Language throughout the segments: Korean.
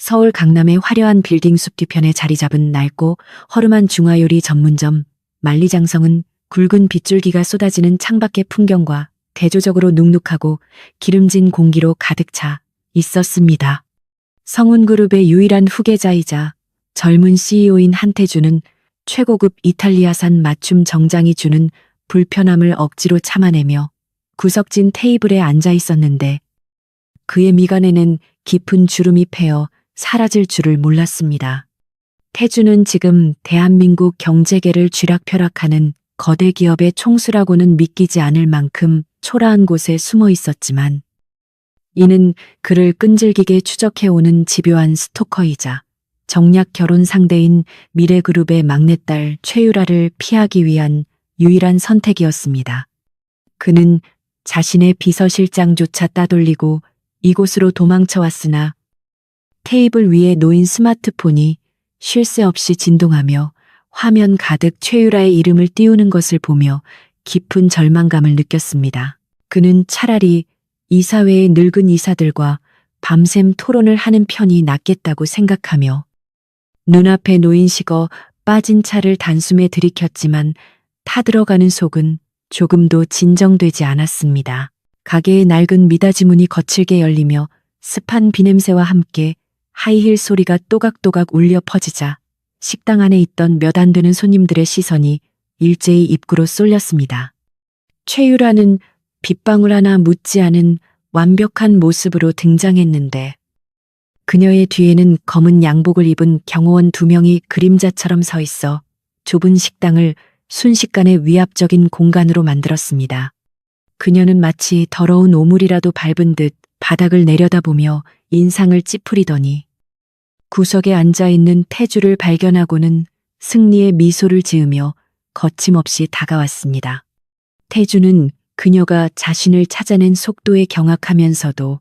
서울 강남의 화려한 빌딩 숲 뒤편에 자리 잡은 낡고 허름한 중화요리 전문점 만리장성은 굵은 빗줄기가 쏟아지는 창밖의 풍경과 대조적으로 눅눅하고 기름진 공기로 가득 차 있었습니다. 성운그룹의 유일한 후계자이자 젊은 CEO인 한태주는 최고급 이탈리아산 맞춤 정장이 주는 불편함을 억지로 참아내며 구석진 테이블에 앉아 있었는데 그의 미간에는 깊은 주름이 패어 사라질 줄을 몰랐습니다. 태주는 지금 대한민국 경제계를 쥐락펴락하는 거대 기업의 총수라고는 믿기지 않을 만큼 초라한 곳에 숨어 있었지만 이는 그를 끈질기게 추적해오는 집요한 스토커이자 정략 결혼 상대인 미래그룹의 막내딸 최유라를 피하기 위한 유일한 선택이었습니다. 그는 자신의 비서실장조차 따돌리고 이곳으로 도망쳐왔으나 테이블 위에 놓인 스마트폰이 쉴 새 없이 진동하며 화면 가득 최유라의 이름을 띄우는 것을 보며 깊은 절망감을 느꼈습니다. 그는 차라리 이사회의 늙은 이사들과 밤샘 토론을 하는 편이 낫겠다고 생각하며 눈앞에 놓인 식어 빠진 차를 단숨에 들이켰지만 타들어가는 속은 조금도 진정되지 않았습니다. 가게의 낡은 미닫이 문이 거칠게 열리며 습한 비냄새와 함께 하이힐 소리가 또각또각 울려 퍼지자 식당 안에 있던 몇 안 되는 손님들의 시선이 일제히 입구로 쏠렸습니다. 최유라는 빗방울 하나 묻지 않은 완벽한 모습으로 등장했는데 그녀의 뒤에는 검은 양복을 입은 경호원 2명이 그림자처럼 서 있어 좁은 식당을 순식간에 위압적인 공간으로 만들었습니다. 그녀는 마치 더러운 오물이라도 밟은 듯 바닥을 내려다보며 인상을 찌푸리더니 구석에 앉아있는 태주를 발견하고는 승리의 미소를 지으며 거침없이 다가왔습니다. 태주는 그녀가 자신을 찾아낸 속도에 경악하면서도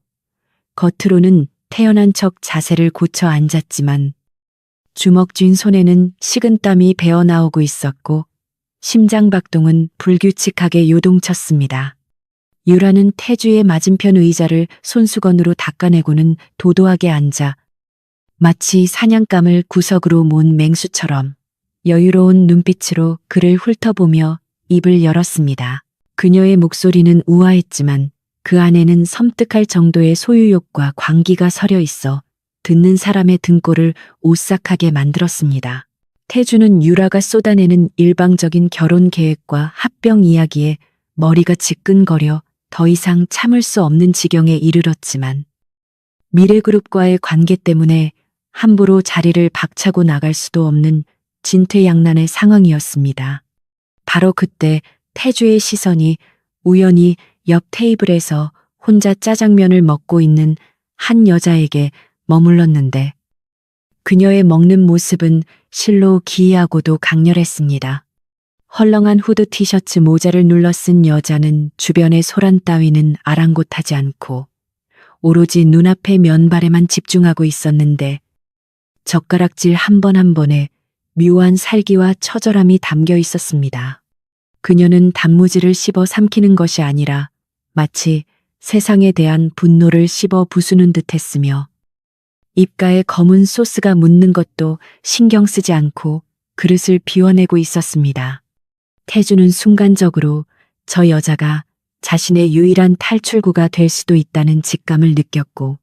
겉으로는 태연한 척 자세를 고쳐 앉았지만 주먹 쥔 손에는 식은땀이 배어나오고 있었고 심장박동은 불규칙하게 요동쳤습니다. 유라는 태주의 맞은편 의자를 손수건으로 닦아내고는 도도하게 앉아 마치 사냥감을 구석으로 모은 맹수처럼 여유로운 눈빛으로 그를 훑어보며 입을 열었습니다. 그녀의 목소리는 우아했지만 그 안에는 섬뜩할 정도의 소유욕과 광기가 서려 있어 듣는 사람의 등골을 오싹하게 만들었습니다. 태주는 유라가 쏟아내는 일방적인 결혼 계획과 합병 이야기에 머리가 지끈거려 더 이상 참을 수 없는 지경에 이르렀지만 미래그룹과의 관계 때문에 함부로 자리를 박차고 나갈 수도 없는 진퇴양난의 상황이었습니다. 바로 그때 태주의 시선이 우연히 옆 테이블에서 혼자 짜장면을 먹고 있는 한 여자에게 머물렀는데 그녀의 먹는 모습은 실로 기이하고도 강렬했습니다. 헐렁한 후드 티셔츠 모자를 눌러 쓴 여자는 주변의 소란 따위는 아랑곳하지 않고 오로지 눈앞의 면발에만 집중하고 있었는데 젓가락질 한 번 한 번에 묘한 살기와 처절함이 담겨 있었습니다. 그녀는 단무지를 씹어 삼키는 것이 아니라 마치 세상에 대한 분노를 씹어 부수는 듯 했으며 입가에 검은 소스가 묻는 것도 신경 쓰지 않고 그릇을 비워내고 있었습니다. 태주는 순간적으로 저 여자가 자신의 유일한 탈출구가 될 수도 있다는 직감을 느꼈고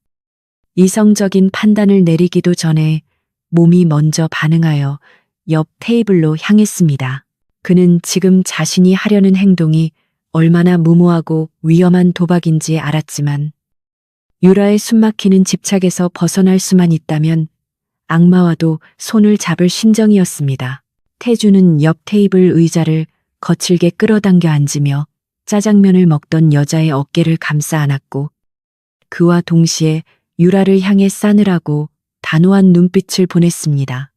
이성적인 판단을 내리기도 전에 몸이 먼저 반응하여 옆 테이블로 향했습니다. 그는 지금 자신이 하려는 행동이 얼마나 무모하고 위험한 도박인지 알았지만 유라의 숨막히는 집착에서 벗어날 수만 있다면 악마와도 손을 잡을 심정이었습니다. 태주는 옆 테이블 의자를 거칠게 끌어당겨 앉으며 짜장면을 먹던 여자의 어깨를 감싸 안았고 그와 동시에 유라를 향해 싸늘하고 단호한 눈빛을 보냈습니다.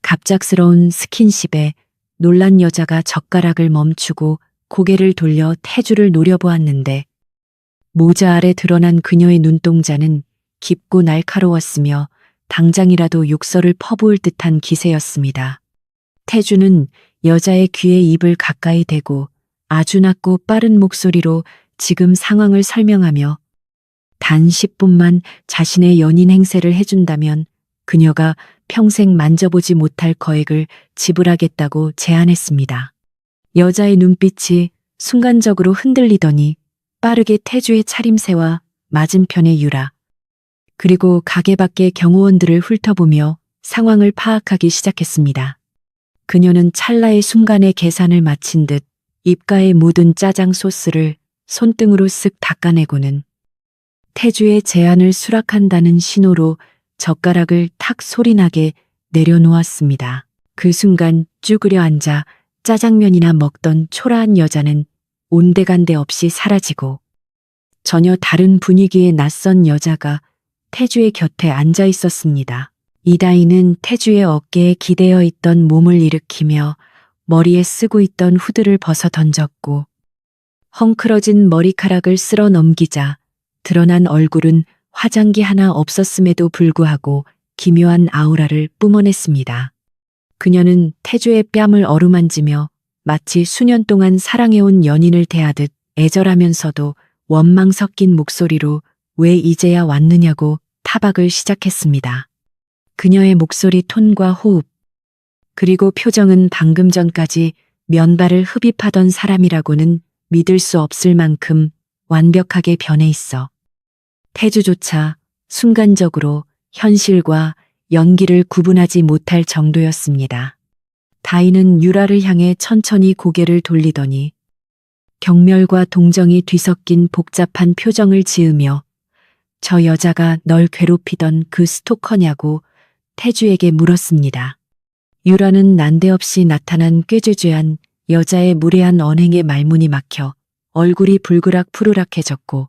갑작스러운 스킨십에 놀란 여자가 젓가락을 멈추고 고개를 돌려 태주를 노려보았는데 모자 아래 드러난 그녀의 눈동자는 깊고 날카로웠으며 당장이라도 욕설을 퍼부을 듯한 기세였습니다. 태주는 여자의 귀에 입을 가까이 대고 아주 낮고 빠른 목소리로 지금 상황을 설명하며 단 10분만 자신의 연인 행세를 해준다면 그녀가 평생 만져보지 못할 거액을 지불하겠다고 제안했습니다. 여자의 눈빛이 순간적으로 흔들리더니 빠르게 태주의 차림새와 맞은편의 유라, 그리고 가게 밖의 경호원들을 훑어보며 상황을 파악하기 시작했습니다. 그녀는 찰나의 순간에 계산을 마친 듯 입가에 묻은 짜장 소스를 손등으로 쓱 닦아내고는 태주의 제안을 수락한다는 신호로 젓가락을 탁 소리나게 내려놓았습니다. 그 순간 쭈그려 앉아 짜장면이나 먹던 초라한 여자는 온데간데 없이 사라지고 전혀 다른 분위기의 낯선 여자가 태주의 곁에 앉아 있었습니다. 이다희는 태주의 어깨에 기대어 있던 몸을 일으키며 머리에 쓰고 있던 후드를 벗어 던졌고 헝클어진 머리카락을 쓸어 넘기자 드러난 얼굴은 화장기 하나 없었음에도 불구하고 기묘한 아우라를 뿜어냈습니다. 그녀는 태주의 뺨을 어루만지며 마치 수년 동안 사랑해온 연인을 대하듯 애절하면서도 원망 섞인 목소리로 왜 이제야 왔느냐고 타박을 시작했습니다. 그녀의 목소리 톤과 호흡, 그리고 표정은 방금 전까지 면발을 흡입하던 사람이라고는 믿을 수 없을 만큼 완벽하게 변해 있어 태주조차 순간적으로 현실과 연기를 구분하지 못할 정도였습니다. 다희는 유라를 향해 천천히 고개를 돌리더니 경멸과 동정이 뒤섞인 복잡한 표정을 지으며 저 여자가 널 괴롭히던 그 스토커냐고 태주에게 물었습니다. 유라는 난데없이 나타난 꾀죄죄한 여자의 무례한 언행에 말문이 막혀 얼굴이 불그락 푸르락해졌고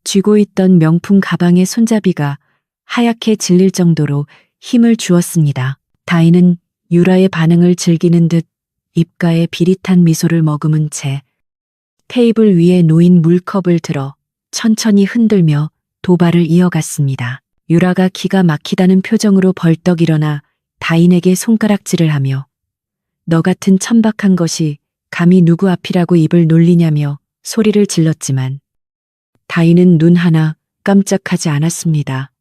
쥐고 있던 명품 가방의 손잡이가 하얗게 질릴 정도로 힘을 주었습니다. 다희는 유라의 반응을 즐기는 듯 입가에 비릿한 미소를 머금은 채 테이블 위에 놓인 물컵을 들어 천천히 흔들며 도발을 이어갔습니다. 유라가 기가 막히다는 표정으로 벌떡 일어나 다인에게 손가락질을 하며 너 같은 천박한 것이 감히 누구 앞이라고 입을 놀리냐며 소리를 질렀지만 다인은 눈 하나 깜짝하지 않았습니다.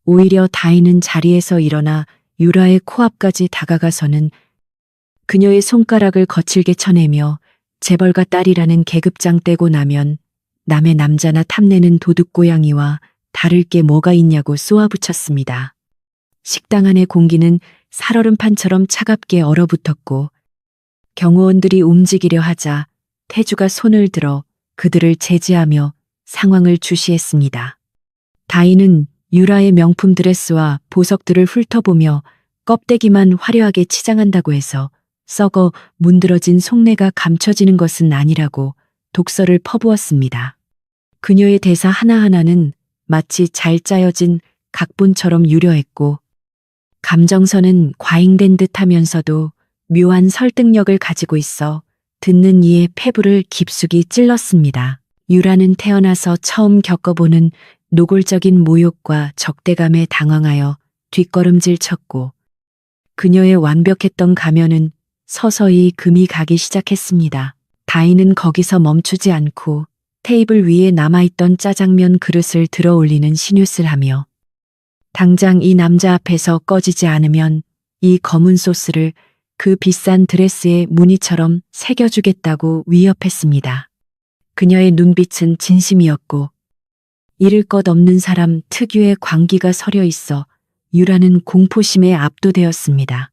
오히려 다인은 자리에서 일어나 유라의 코앞까지 다가가서는 그녀의 손가락을 거칠게 쳐내며 재벌가 딸이라는 계급장 떼고 나면 남의 남자나 탐내는 도둑고양이와 다를 게 뭐가 있냐고 쏘아붙였습니다. 식당 안의 공기는 살얼음판처럼 차갑게 얼어붙었고 경호원들이 움직이려 하자 태주가 손을 들어 그들을 제지하며 상황을 주시했습니다. 다희는 유라의 명품 드레스와 보석들을 훑어보며 껍데기만 화려하게 치장한다고 해서 썩어 문드러진 속내가 감춰지는 것은 아니라고 독설을 퍼부었습니다. 그녀의 대사 하나하나는 마치 잘 짜여진 각본처럼 유려했고 감정선은 과잉된 듯 하면서도 묘한 설득력을 가지고 있어 듣는 이의 폐부를 깊숙이 찔렀습니다. 유라는 태어나서 처음 겪어보는 노골적인 모욕과 적대감에 당황하여 뒷걸음질 쳤고 그녀의 완벽했던 가면은 서서히 금이 가기 시작했습니다. 다희는 거기서 멈추지 않고 테이블 위에 남아있던 짜장면 그릇을 들어 올리는 신유를 하며 당장 이 남자 앞에서 꺼지지 않으면 이 검은 소스를 그 비싼 드레스에 무늬처럼 새겨주겠다고 위협했습니다. 그녀의 눈빛은 진심이었고 잃을 것 없는 사람 특유의 광기가 서려 있어 유라는 공포심에 압도되었습니다.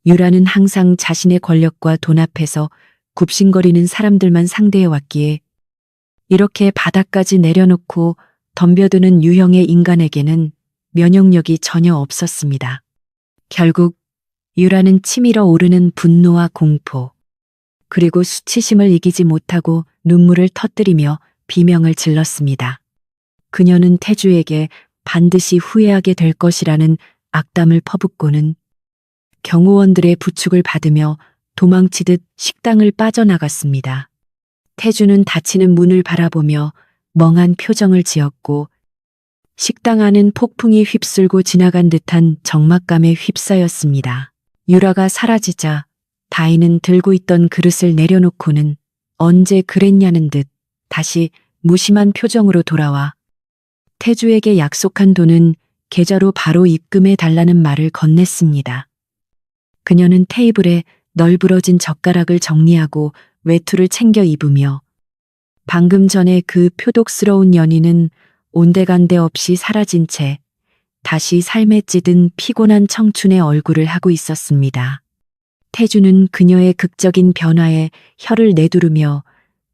유라는 항상 자신의 권력과 돈 앞에서 굽신거리는 사람들만 상대해왔기에 이렇게 바닥까지 내려놓고 덤벼드는 유형의 인간에게는 면역력이 전혀 없었습니다. 결국 유라는 치밀어 오르는 분노와 공포, 그리고 수치심을 이기지 못하고 눈물을 터뜨리며 비명을 질렀습니다. 그녀는 태주에게 반드시 후회하게 될 것이라는 악담을 퍼붓고는 경호원들의 부축을 받으며 도망치듯 식당을 빠져나갔습니다. 태주는 닫히는 문을 바라보며 멍한 표정을 지었고 식당 안은 폭풍이 휩쓸고 지나간 듯한 적막감에 휩싸였습니다. 유라가 사라지자 다희는 들고 있던 그릇을 내려놓고는 언제 그랬냐는 듯 다시 무심한 표정으로 돌아와 태주에게 약속한 돈은 계좌로 바로 입금해 달라는 말을 건넸습니다. 그녀는 테이블에 널브러진 젓가락을 정리하고 외투를 챙겨 입으며 방금 전에 그 표독스러운 연인은 온데간데 없이 사라진 채 다시 삶에 찌든 피곤한 청춘의 얼굴을 하고 있었습니다. 태주는 그녀의 극적인 변화에 혀를 내두르며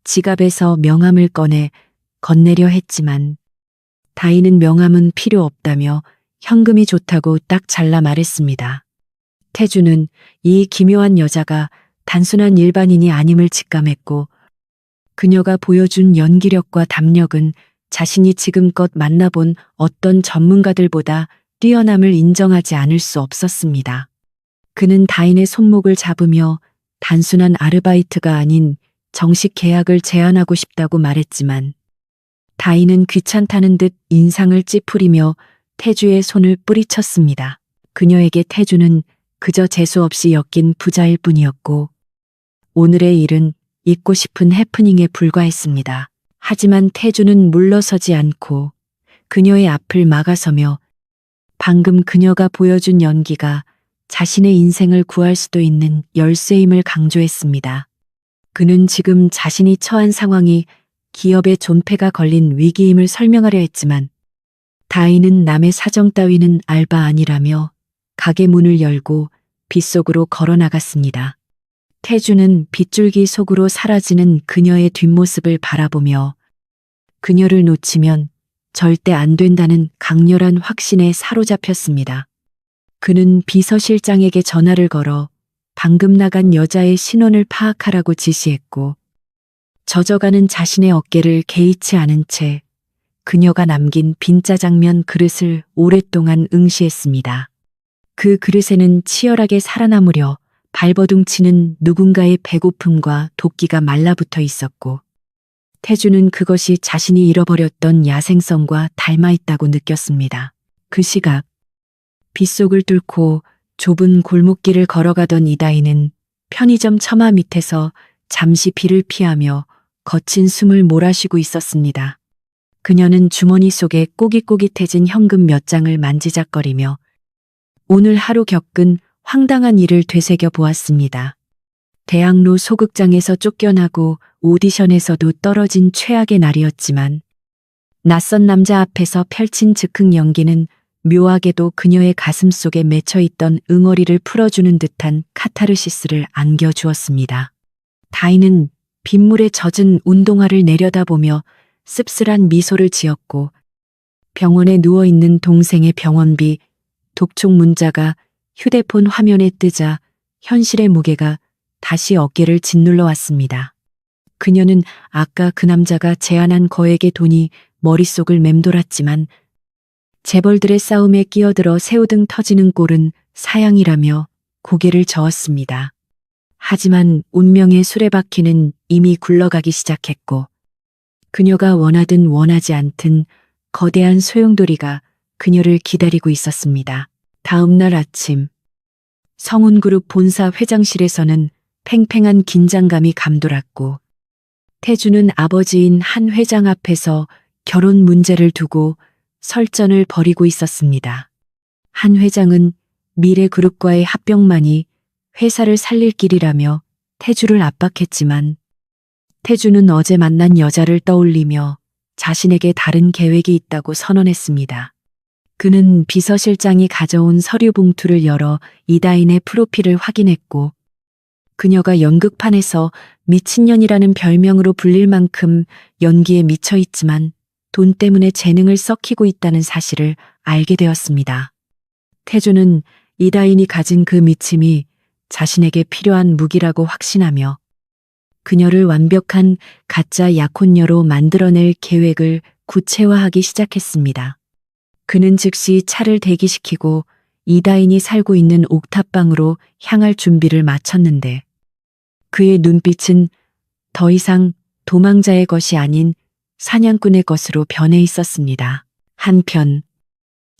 지갑에서 명함을 꺼내 건네려 했지만 다인은 명함은 필요 없다며 현금이 좋다고 딱 잘라 말했습니다. 태주는 이 기묘한 여자가 단순한 일반인이 아님을 직감했고 그녀가 보여준 연기력과 담력은 자신이 지금껏 만나본 어떤 전문가들보다 뛰어남을 인정하지 않을 수 없었습니다. 그는 다인의 손목을 잡으며 단순한 아르바이트가 아닌 정식 계약을 제안하고 싶다고 말했지만 다인은 귀찮다는 듯 인상을 찌푸리며 태주의 손을 뿌리쳤습니다. 그녀에게 태주는 그저 재수없이 엮인 부자일 뿐이었고 오늘의 일은 잊고 싶은 해프닝에 불과했습니다. 하지만 태주는 물러서지 않고 그녀의 앞을 막아서며 방금 그녀가 보여준 연기가 자신의 인생을 구할 수도 있는 열쇠임을 강조했습니다. 그는 지금 자신이 처한 상황이 기업의 존폐가 걸린 위기임을 설명하려 했지만 다인은 남의 사정 따위는 알바 아니라며 가게 문을 열고 빗속으로 걸어 나갔습니다. 태주는 빗줄기 속으로 사라지는 그녀의 뒷모습을 바라보며 그녀를 놓치면 절대 안 된다는 강렬한 확신에 사로잡혔습니다. 그는 비서실장에게 전화를 걸어 방금 나간 여자의 신원을 파악하라고 지시했고 젖어가는 자신의 어깨를 개의치 않은 채 그녀가 남긴 빈짜장면 그릇을 오랫동안 응시했습니다. 그 그릇에는 치열하게 살아남으려 발버둥치는 누군가의 배고픔과 도끼가 말라붙어 있었고 태주는 그것이 자신이 잃어버렸던 야생성과 닮아 있다고 느꼈습니다. 그 시각 빗속을 뚫고 좁은 골목길을 걸어가던 이다희는 편의점 처마 밑에서 잠시 비를 피하며 거친 숨을 몰아쉬고 있었습니다. 그녀는 주머니 속에 꼬깃꼬깃해진 현금 몇 장을 만지작거리며 오늘 하루 겪은 황당한 일을 되새겨 보았습니다. 대학로 소극장에서 쫓겨나고 오디션에서도 떨어진 최악의 날이었지만 낯선 남자 앞에서 펼친 즉흥 연기는 묘하게도 그녀의 가슴 속에 맺혀있던 응어리를 풀어주는 듯한 카타르시스를 안겨주었습니다. 다인은 빗물에 젖은 운동화를 내려다보며 씁쓸한 미소를 지었고 병원에 누워있는 동생의 병원비, 독촉 문자가 휴대폰 화면에 뜨자 현실의 무게가 다시 어깨를 짓눌러 왔습니다. 그녀는 아까 그 남자가 제안한 거액의 돈이 머릿속을 맴돌았지만 재벌들의 싸움에 끼어들어 새우등 터지는 꼴은 사양이라며 고개를 저었습니다. 하지만 운명의 수레바퀴는 이미 굴러가기 시작했고 그녀가 원하든 원하지 않든 거대한 소용돌이가 그녀를 기다리고 있었습니다. 다음 날 아침 성운그룹 본사 회장실에서는 팽팽한 긴장감이 감돌았고 태주는 아버지인 한 회장 앞에서 결혼 문제를 두고 설전을 벌이고 있었습니다. 한 회장은 미래그룹과의 합병만이 회사를 살릴 길이라며 태주를 압박했지만 태주는 어제 만난 여자를 떠올리며 자신에게 다른 계획이 있다고 선언했습니다. 그는 비서실장이 가져온 서류 봉투를 열어 이다인의 프로필을 확인했고 그녀가 연극판에서 미친년이라는 별명으로 불릴 만큼 연기에 미쳐 있지만 돈 때문에 재능을 썩히고 있다는 사실을 알게 되었습니다. 태주는 이다인이 가진 그 미침이 자신에게 필요한 무기라고 확신하며 그녀를 완벽한 가짜 약혼녀로 만들어낼 계획을 구체화하기 시작했습니다. 그는 즉시 차를 대기시키고 이다인이 살고 있는 옥탑방으로 향할 준비를 마쳤는데 그의 눈빛은 더 이상 도망자의 것이 아닌 사냥꾼의 것으로 변해 있었습니다. 한편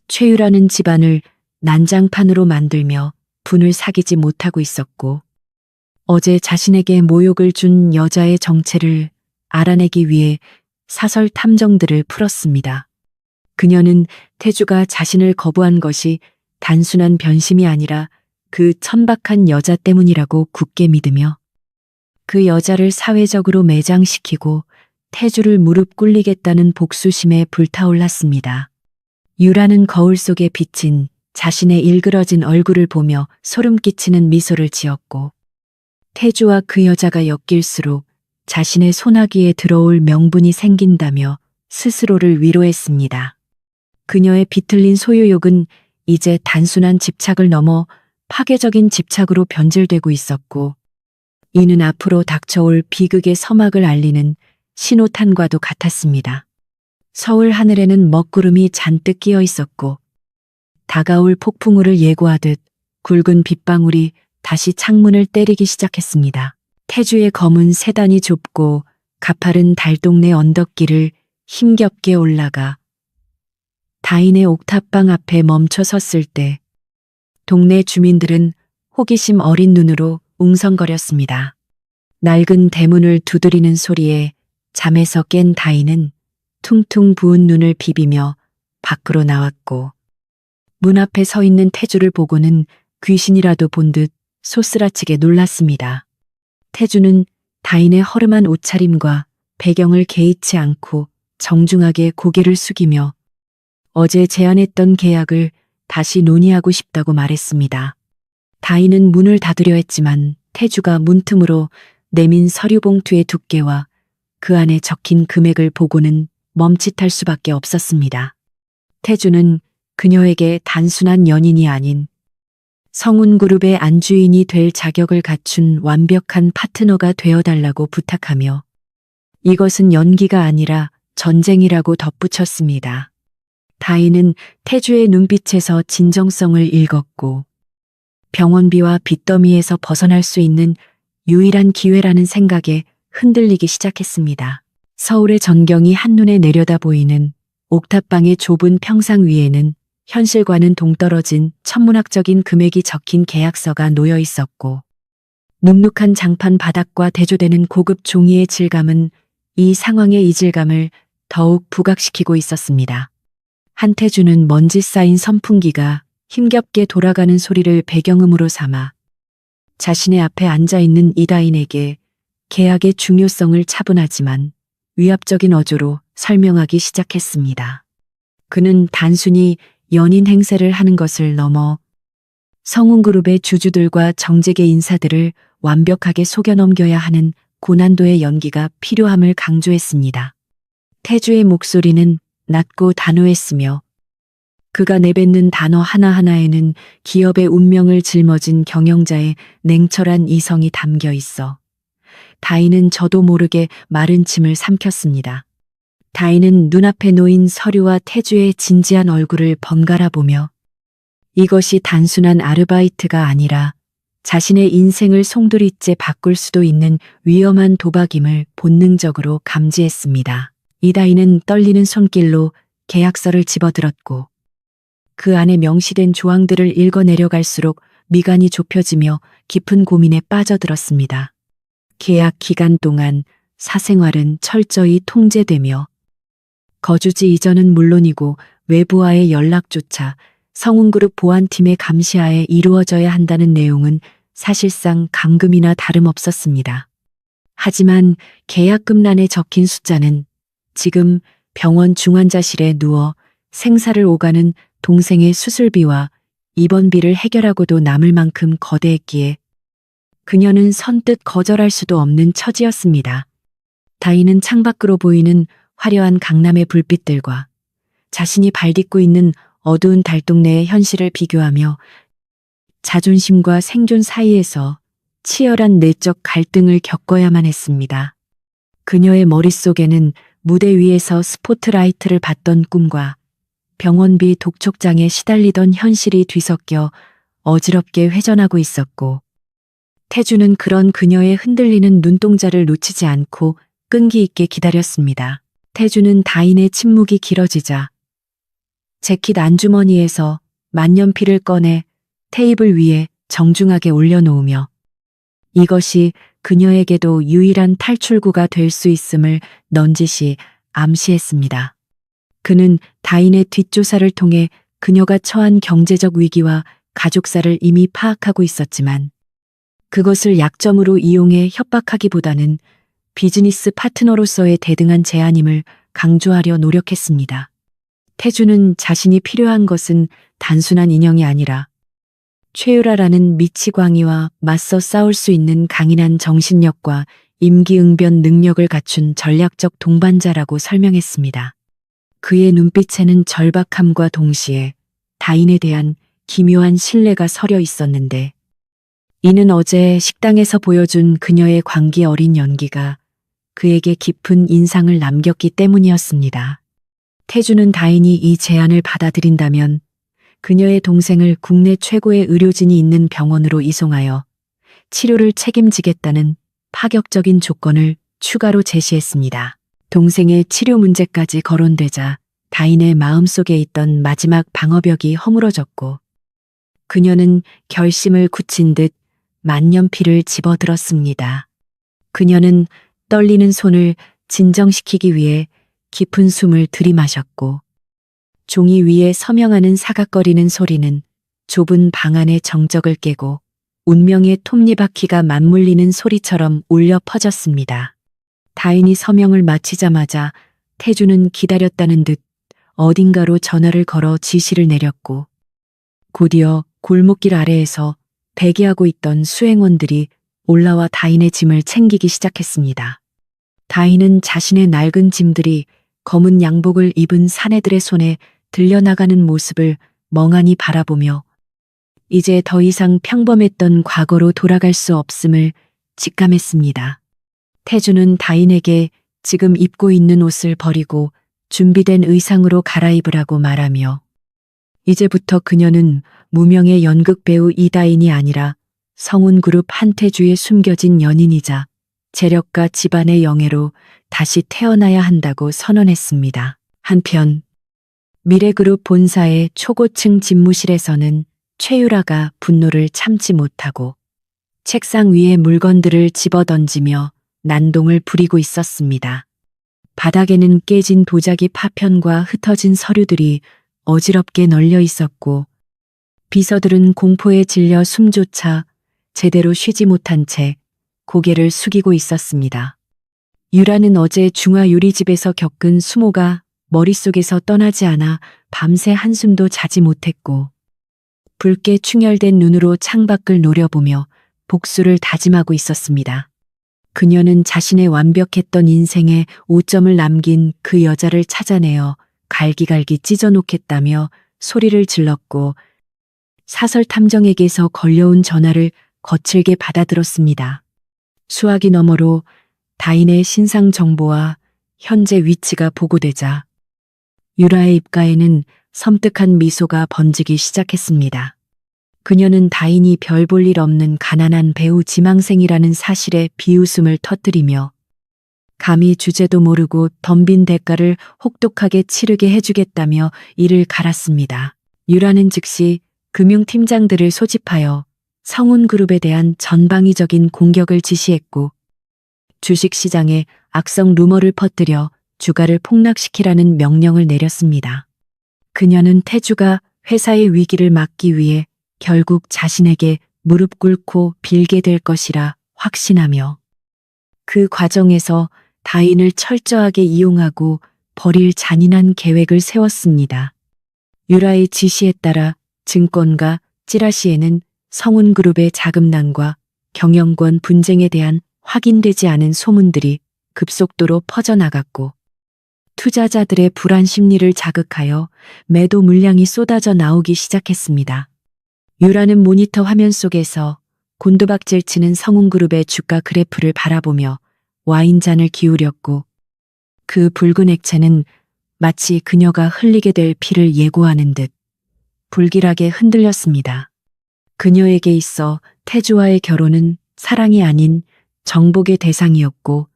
최유라는 집안을 난장판으로 만들며 분을 사귀지 못하고 있었고 어제 자신에게 모욕을 준 여자의 정체를 알아내기 위해 사설 탐정들을 풀었습니다. 그녀는 태주가 자신을 거부한 것이 단순한 변심이 아니라 그 천박한 여자 때문이라고 굳게 믿으며 그 여자를 사회적으로 매장시키고 태주를 무릎 꿇리겠다는 복수심에 불타올랐습니다. 유라는 거울 속에 비친 자신의 일그러진 얼굴을 보며 소름 끼치는 미소를 지었고 태주와 그 여자가 엮일수록 자신의 소나기에 들어올 명분이 생긴다며 스스로를 위로했습니다. 그녀의 비틀린 소유욕은 이제 단순한 집착을 넘어 파괴적인 집착으로 변질되고 있었고 이는 앞으로 닥쳐올 비극의 서막을 알리는 신호탄과도 같았습니다. 서울 하늘에는 먹구름이 잔뜩 끼어 있었고 다가올 폭풍우를 예고하듯 굵은 빗방울이 다시 창문을 때리기 시작했습니다. 태주의 검은 세단이 좁고 가파른 달동네 언덕길을 힘겹게 올라가 다인의 옥탑방 앞에 멈춰 섰을 때 동네 주민들은 호기심 어린 눈으로 웅성거렸습니다. 낡은 대문을 두드리는 소리에 잠에서 깬 다인은 퉁퉁 부은 눈을 비비며 밖으로 나왔고 문 앞에 서 있는 태주를 보고는 귀신이라도 본 듯 소스라치게 놀랐습니다. 태주는 다인의 허름한 옷차림과 배경을 개의치 않고 정중하게 고개를 숙이며 어제 제안했던 계약을 다시 논의하고 싶다고 말했습니다. 다인은 문을 닫으려 했지만 태주가 문틈으로 내민 서류 봉투의 두께와 그 안에 적힌 금액을 보고는 멈칫할 수밖에 없었습니다. 태주는 그녀에게 단순한 연인이 아닌 성운그룹의 안주인이 될 자격을 갖춘 완벽한 파트너가 되어달라고 부탁하며 이것은 연기가 아니라 전쟁이라고 덧붙였습니다. 다인은 태주의 눈빛에서 진정성을 읽었고 병원비와 빚더미에서 벗어날 수 있는 유일한 기회라는 생각에 흔들리기 시작했습니다. 서울의 전경이 한눈에 내려다 보이는 옥탑방의 좁은 평상 위에는 현실과는 동떨어진 천문학적인 금액이 적힌 계약서가 놓여 있었고 눅눅한 장판 바닥과 대조되는 고급 종이의 질감은 이 상황의 이질감을 더욱 부각시키고 있었습니다. 한태주는 먼지 쌓인 선풍기가 힘겹게 돌아가는 소리를 배경음으로 삼아 자신의 앞에 앉아있는 이다인에게 계약의 중요성을 차분하지만 위압적인 어조로 설명하기 시작했습니다. 그는 단순히 연인 행세를 하는 것을 넘어 성운그룹의 주주들과 정재계 인사들을 완벽하게 속여 넘겨야 하는 고난도의 연기가 필요함을 강조했습니다. 태주의 목소리는 낮고 단호했으며 그가 내뱉는 단어 하나하나에는 기업의 운명을 짊어진 경영자의 냉철한 이성이 담겨 있어 다인은 저도 모르게 마른 침을 삼켰습니다. 다인은 눈앞에 놓인 서류와 태주의 진지한 얼굴을 번갈아 보며 이것이 단순한 아르바이트가 아니라 자신의 인생을 송두리째 바꿀 수도 있는 위험한 도박임을 본능적으로 감지했습니다. 이다인은 떨리는 손길로 계약서를 집어들었고 그 안에 명시된 조항들을 읽어 내려갈수록 미간이 좁혀지며 깊은 고민에 빠져들었습니다. 계약 기간 동안 사생활은 철저히 통제되며 거주지 이전은 물론이고 외부와의 연락조차 성운그룹 보안팀의 감시하에 이루어져야 한다는 내용은 사실상 감금이나 다름없었습니다. 하지만 계약금란에 적힌 숫자는 지금 병원 중환자실에 누워 생사를 오가는 동생의 수술비와 입원비를 해결하고도 남을 만큼 거대했기에 그녀는 선뜻 거절할 수도 없는 처지였습니다. 다인은 창밖으로 보이는 화려한 강남의 불빛들과 자신이 발딛고 있는 어두운 달동네의 현실을 비교하며 자존심과 생존 사이에서 치열한 내적 갈등을 겪어야만 했습니다. 그녀의 머릿속에는 무대 위에서 스포트라이트를 받던 꿈과 병원비 독촉장에 시달리던 현실이 뒤섞여 어지럽게 회전하고 있었고 태주는 그런 그녀의 흔들리는 눈동자를 놓치지 않고 끈기 있게 기다렸습니다. 태주는 다인의 침묵이 길어지자 재킷 안주머니에서 만년필을 꺼내 테이블 위에 정중하게 올려놓으며 이것이 그녀에게도 유일한 탈출구가 될 수 있음을 넌지시 암시했습니다. 그는 다인의 뒷조사를 통해 그녀가 처한 경제적 위기와 가족사를 이미 파악하고 있었지만 그것을 약점으로 이용해 협박하기보다는 비즈니스 파트너로서의 대등한 제안임을 강조하려 노력했습니다. 태주는 자신이 필요한 것은 단순한 인형이 아니라 최유라라는 미치광이와 맞서 싸울 수 있는 강인한 정신력과 임기응변 능력을 갖춘 전략적 동반자라고 설명했습니다. 그의 눈빛에는 절박함과 동시에 다인에 대한 기묘한 신뢰가 서려 있었는데 이는 어제 식당에서 보여준 그녀의 광기 어린 연기가 그에게 깊은 인상을 남겼기 때문이었습니다. 태주는 다인이 이 제안을 받아들인다면 그녀의 동생을 국내 최고의 의료진이 있는 병원으로 이송하여 치료를 책임지겠다는 파격적인 조건을 추가로 제시했습니다. 동생의 치료 문제까지 거론되자 다인의 마음속에 있던 마지막 방어벽이 허물어졌고 그녀는 결심을 굳힌 듯 만년필을 집어들었습니다. 그녀는 떨리는 손을 진정시키기 위해 깊은 숨을 들이마셨고 종이 위에 서명하는 사각거리는 소리는 좁은 방 안의 정적을 깨고 운명의 톱니바퀴가 맞물리는 소리처럼 울려 퍼졌습니다. 다인이 서명을 마치자마자 태주는 기다렸다는 듯 어딘가로 전화를 걸어 지시를 내렸고 곧이어 골목길 아래에서 대기하고 있던 수행원들이 올라와 다인의 짐을 챙기기 시작했습니다. 다인은 자신의 낡은 짐들이 검은 양복을 입은 사내들의 손에 들려나가는 모습을 멍하니 바라보며 이제 더 이상 평범했던 과거로 돌아갈 수 없음을 직감했습니다. 태주는 다인에게 지금 입고 있는 옷을 버리고 준비된 의상으로 갈아입으라고 말하며 이제부터 그녀는 무명의 연극 배우 이다인이 아니라 성운그룹 한태주의 숨겨진 연인이자 재력가 집안의 영예로 다시 태어나야 한다고 선언했습니다. 한편 미래그룹 본사의 초고층 집무실에서는 최유라가 분노를 참지 못하고 책상 위에 물건들을 집어던지며 난동을 부리고 있었습니다. 바닥에는 깨진 도자기 파편과 흩어진 서류들이 어지럽게 널려 있었고 비서들은 공포에 질려 숨조차 제대로 쉬지 못한 채 고개를 숙이고 있었습니다. 유라는 어제 중화 요리집에서 겪은 수모가 머릿속에서 떠나지 않아 밤새 한숨도 자지 못했고 붉게 충혈된 눈으로 창밖을 노려보며 복수를 다짐하고 있었습니다. 그녀는 자신의 완벽했던 인생에 오점을 남긴 그 여자를 찾아내어 갈기갈기 찢어놓겠다며 소리를 질렀고 사설 탐정에게서 걸려온 전화를 거칠게 받아들었습니다. 수화기 너머로 다인의 신상 정보와 현재 위치가 보고되자 유라의 입가에는 섬뜩한 미소가 번지기 시작했습니다. 그녀는 다인이 별 볼 일 없는 가난한 배우 지망생이라는 사실에 비웃음을 터뜨리며 감히 주제도 모르고 덤빈 대가를 혹독하게 치르게 해주겠다며 이를 갈았습니다. 유라는 즉시 금융팀장들을 소집하여 성운그룹에 대한 전방위적인 공격을 지시했고 주식시장에 악성 루머를 퍼뜨려 주가를 폭락시키라는 명령을 내렸습니다. 그녀는 태주가 회사의 위기를 막기 위해 결국 자신에게 무릎 꿇고 빌게 될 것이라 확신하며 그 과정에서 다인을 철저하게 이용하고 버릴 잔인한 계획을 세웠습니다. 유라의 지시에 따라 증권가 찌라시에는 성운그룹의 자금난과 경영권 분쟁에 대한 확인되지 않은 소문들이 급속도로 퍼져나갔고 투자자들의 불안 심리를 자극하여 매도 물량이 쏟아져 나오기 시작했습니다. 유라는 모니터 화면 속에서 곤두박질 치는 성운그룹의 주가 그래프를 바라보며 와인잔을 기울였고 그 붉은 액체는 마치 그녀가 흘리게 될 피를 예고하는 듯 불길하게 흔들렸습니다. 그녀에게 있어 태주와의 결혼은 사랑이 아닌 정복의 대상이었고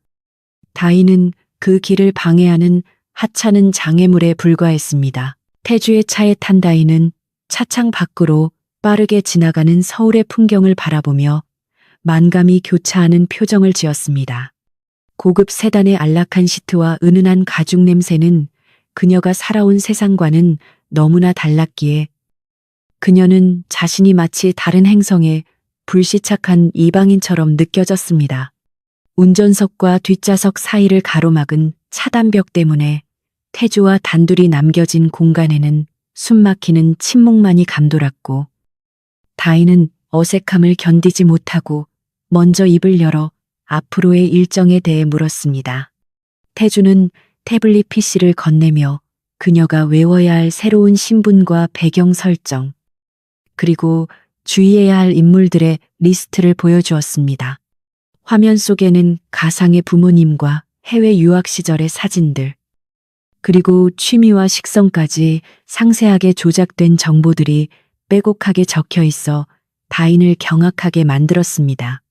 다인은 그 길을 방해하는 하찮은 장애물에 불과했습니다. 태주의 차에 탄 다인은 차창 밖으로 빠르게 지나가는 서울의 풍경을 바라보며 만감이 교차하는 표정을 지었습니다. 고급 세단의 안락한 시트와 은은한 가죽 냄새는 그녀가 살아온 세상과는 너무나 달랐기에 그녀는 자신이 마치 다른 행성의 불시착한 이방인처럼 느껴졌습니다. 운전석과 뒷좌석 사이를 가로막은 차단벽 때문에 태주와 단둘이 남겨진 공간에는 숨막히는 침묵만이 감돌았고 다인은 어색함을 견디지 못하고 먼저 입을 열어 앞으로의 일정에 대해 물었습니다. 태주는 태블릿 PC를 건네며 그녀가 외워야 할 새로운 신분과 배경 설정, 그리고 주의해야 할 인물들의 리스트를 보여주었습니다. 화면 속에는 가상의 부모님과 해외 유학 시절의 사진들, 그리고 취미와 식성까지 상세하게 조작된 정보들이 빼곡하게 적혀 있어 다인을 경악하게 만들었습니다.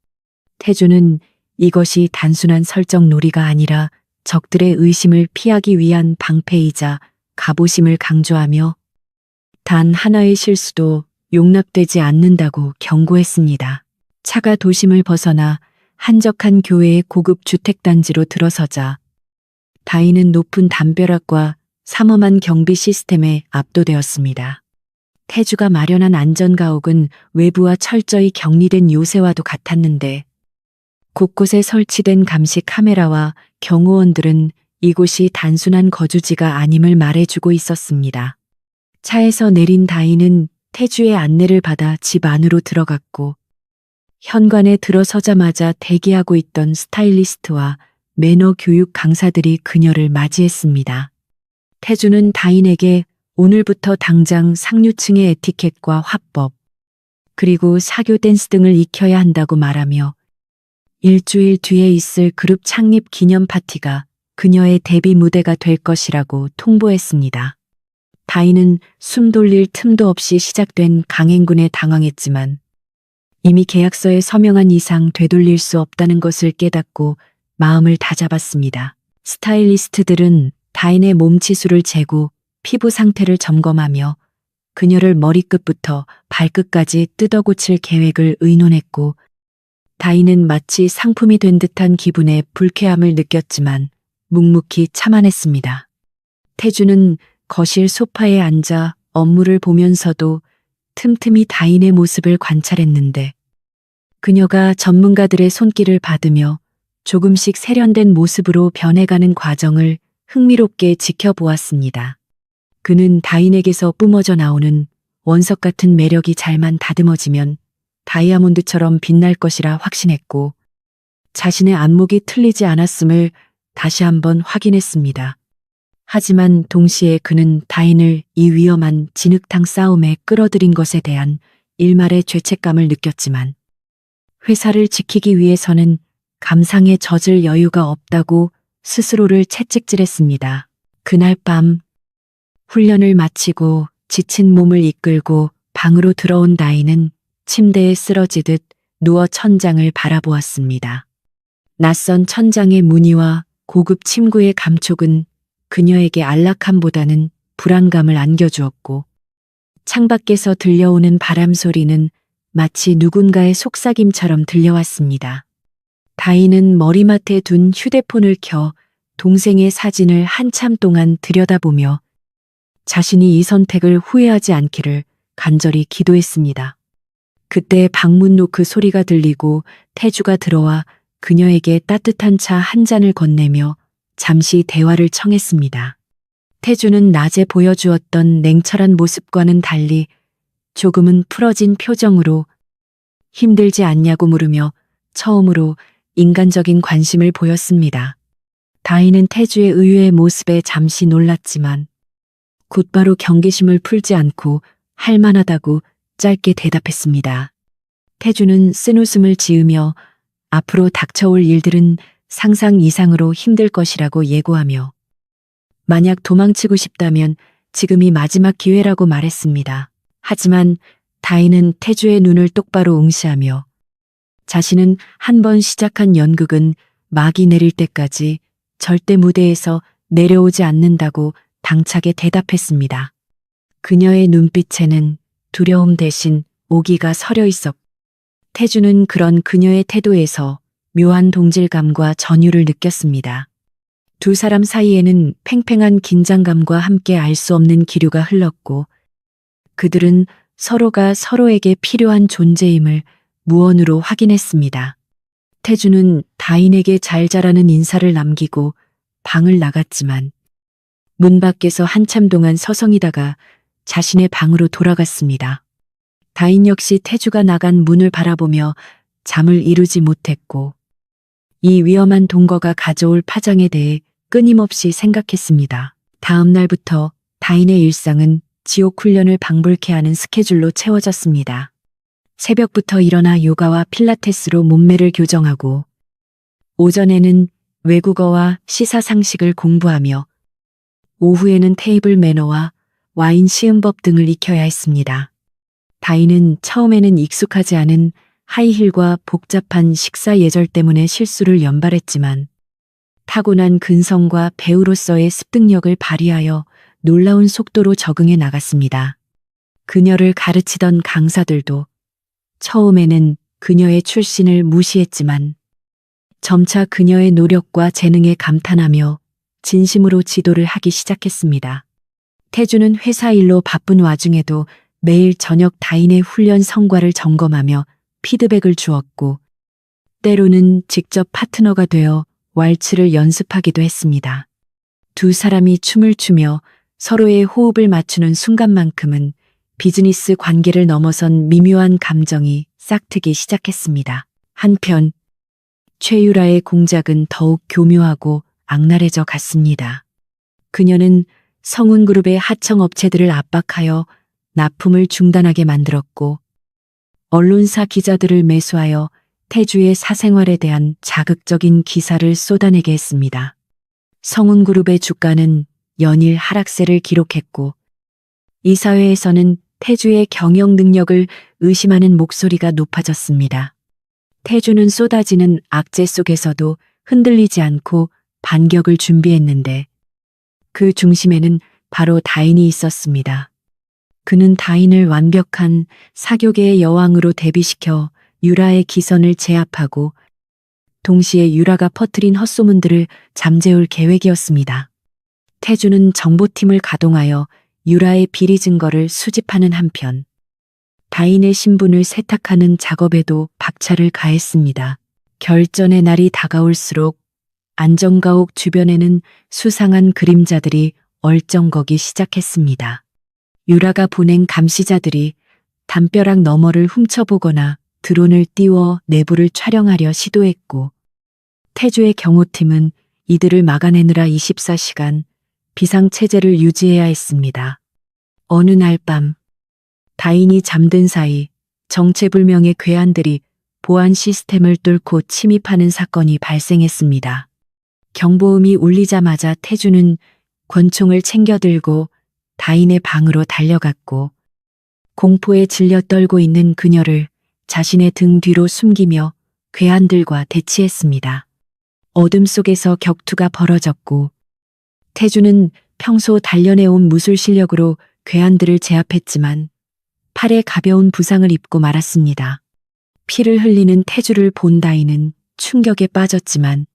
태주는 이것이 단순한 설정 놀이가 아니라 적들의 의심을 피하기 위한 방패이자 갑오심을 강조하며 단 하나의 실수도 용납되지 않는다고 경고했습니다. 차가 도심을 벗어나 한적한 교외의 고급 주택단지로 들어서자 다인은 높은 담벼락과 삼엄한 경비 시스템에 압도되었습니다. 태주가 마련한 안전가옥은 외부와 철저히 격리된 요새와도 같았는데 곳곳에 설치된 감시 카메라와 경호원들은 이곳이 단순한 거주지가 아님을 말해주고 있었습니다. 차에서 내린 다인은 태주의 안내를 받아 집 안으로 들어갔고 현관에 들어서자마자 대기하고 있던 스타일리스트와 매너 교육 강사들이 그녀를 맞이했습니다. 태주는 다인에게 오늘부터 당장 상류층의 에티켓과 화법, 그리고 사교 댄스 등을 익혀야 한다고 말하며 일주일 뒤에 있을 그룹 창립 기념 파티가 그녀의 데뷔 무대가 될 것이라고 통보했습니다. 다인은 숨 돌릴 틈도 없이 시작된 강행군에 당황했지만 이미 계약서에 서명한 이상 되돌릴 수 없다는 것을 깨닫고 마음을 다잡았습니다. 스타일리스트들은 다인의 몸치수를 재고 피부 상태를 점검하며 그녀를 머리끝부터 발끝까지 뜯어고칠 계획을 의논했고 다인은 마치 상품이 된 듯한 기분에 불쾌함을 느꼈지만 묵묵히 참아냈습니다. 태주는 거실 소파에 앉아 업무를 보면서도 틈틈이 다인의 모습을 관찰했는데 그녀가 전문가들의 손길을 받으며 조금씩 세련된 모습으로 변해가는 과정을 흥미롭게 지켜보았습니다. 그는 다인에게서 뿜어져 나오는 원석 같은 매력이 잘만 다듬어지면 다이아몬드처럼 빛날 것이라 확신했고 자신의 안목이 틀리지 않았음을 다시 한번 확인했습니다. 하지만 동시에 그는 다인을 이 위험한 진흙탕 싸움에 끌어들인 것에 대한 일말의 죄책감을 느꼈지만 회사를 지키기 위해서는 감상에 젖을 여유가 없다고 스스로를 채찍질했습니다. 그날 밤 훈련을 마치고 지친 몸을 이끌고 방으로 들어온 다인은 침대에 쓰러지듯 누워 천장을 바라보았습니다. 낯선 천장의 무늬와 고급 침구의 감촉은 그녀에게 안락함보다는 불안감을 안겨주었고 창밖에서 들려오는 바람 소리는 마치 누군가의 속삭임처럼 들려왔습니다. 다인은 머리맡에 둔 휴대폰을 켜 동생의 사진을 한참 동안 들여다보며 자신이 이 선택을 후회하지 않기를 간절히 기도했습니다. 그때 방문 노크 소리가 들리고 태주가 들어와 그녀에게 따뜻한 차 한 잔을 건네며 잠시 대화를 청했습니다. 태주는 낮에 보여주었던 냉철한 모습과는 달리 조금은 풀어진 표정으로 힘들지 않냐고 물으며 처음으로 인간적인 관심을 보였습니다. 다인은 태주의 의외의 모습에 잠시 놀랐지만 곧바로 경계심을 풀지 않고 할만하다고 짧게 대답했습니다. 태주는 쓴웃음을 지으며 앞으로 닥쳐올 일들은 상상 이상으로 힘들 것이라고 예고하며 만약 도망치고 싶다면 지금이 마지막 기회라고 말했습니다. 하지만 다인은 태주의 눈을 똑바로 응시하며 자신은 한 번 시작한 연극은 막이 내릴 때까지 절대 무대에서 내려오지 않는다고 당차게 대답했습니다. 그녀의 눈빛에는 두려움 대신 오기가 서려 있었고 태주는 그런 그녀의 태도에서 묘한 동질감과 전율을 느꼈습니다. 두 사람 사이에는 팽팽한 긴장감과 함께 알 수 없는 기류가 흘렀고 그들은 서로가 서로에게 필요한 존재임을 무언으로 확인했습니다. 태주는 다인에게 잘 자라는 인사를 남기고 방을 나갔지만 문 밖에서 한참 동안 서성이다가 자신의 방으로 돌아갔습니다. 다인 역시 태주가 나간 문을 바라보며 잠을 이루지 못했고 이 위험한 동거가 가져올 파장에 대해 끊임없이 생각했습니다. 다음 날부터 다인의 일상은 지옥 훈련을 방불케 하는 스케줄로 채워졌습니다. 새벽부터 일어나 요가와 필라테스로 몸매를 교정하고 오전에는 외국어와 시사상식을 공부하며 오후에는 테이블 매너와 와인 시음법 등을 익혀야 했습니다. 다인은 처음에는 익숙하지 않은 하이힐과 복잡한 식사 예절 때문에 실수를 연발했지만 타고난 근성과 배우로서의 습득력을 발휘하여 놀라운 속도로 적응해 나갔습니다. 그녀를 가르치던 강사들도 처음에는 그녀의 출신을 무시했지만 점차 그녀의 노력과 재능에 감탄하며 진심으로 지도를 하기 시작했습니다. 태주는 회사 일로 바쁜 와중에도 매일 저녁 다인의 훈련 성과를 점검하며 피드백을 주었고 때로는 직접 파트너가 되어 왈츠를 연습하기도 했습니다. 두 사람이 춤을 추며 서로의 호흡을 맞추는 순간만큼은 비즈니스 관계를 넘어선 미묘한 감정이 싹트기 시작했습니다. 한편 최유라의 공작은 더욱 교묘하고 악랄해져 갔습니다. 그녀는 성운그룹의 하청업체들을 압박하여 납품을 중단하게 만들었고 언론사 기자들을 매수하여 태주의 사생활에 대한 자극적인 기사를 쏟아내게 했습니다. 성운그룹의 주가는 연일 하락세를 기록했고 이사회에서는 태주의 경영 능력을 의심하는 목소리가 높아졌습니다. 태주는 쏟아지는 악재 속에서도 흔들리지 않고 반격을 준비했는데 그 중심에는 바로 다인이 있었습니다. 그는 다인을 완벽한 사교계의 여왕으로 대비시켜 유라의 기선을 제압하고 동시에 유라가 퍼뜨린 헛소문들을 잠재울 계획이었습니다. 태주는 정보팀을 가동하여 유라의 비리 증거를 수집하는 한편 다인의 신분을 세탁하는 작업에도 박차를 가했습니다. 결전의 날이 다가올수록 안정가옥 주변에는 수상한 그림자들이 얼쩡거기 시작했습니다. 유라가 보낸 감시자들이 담벼락 너머를 훔쳐보거나 드론을 띄워 내부를 촬영하려 시도했고 태주의 경호팀은 이들을 막아내느라 24시간 비상체제를 유지해야 했습니다. 어느 날 밤 다인이 잠든 사이 정체불명의 괴한들이 보안 시스템을 뚫고 침입하는 사건이 발생했습니다. 경보음이 울리자마자 태주는 권총을 챙겨들고 다인의 방으로 달려갔고 공포에 질려 떨고 있는 그녀를 자신의 등 뒤로 숨기며 괴한들과 대치했습니다. 어둠 속에서 격투가 벌어졌고 태주는 평소 단련해온 무술 실력으로 괴한들을 제압했지만 팔에 가벼운 부상을 입고 말았습니다. 피를 흘리는 태주를 본 다인은 충격에 빠졌지만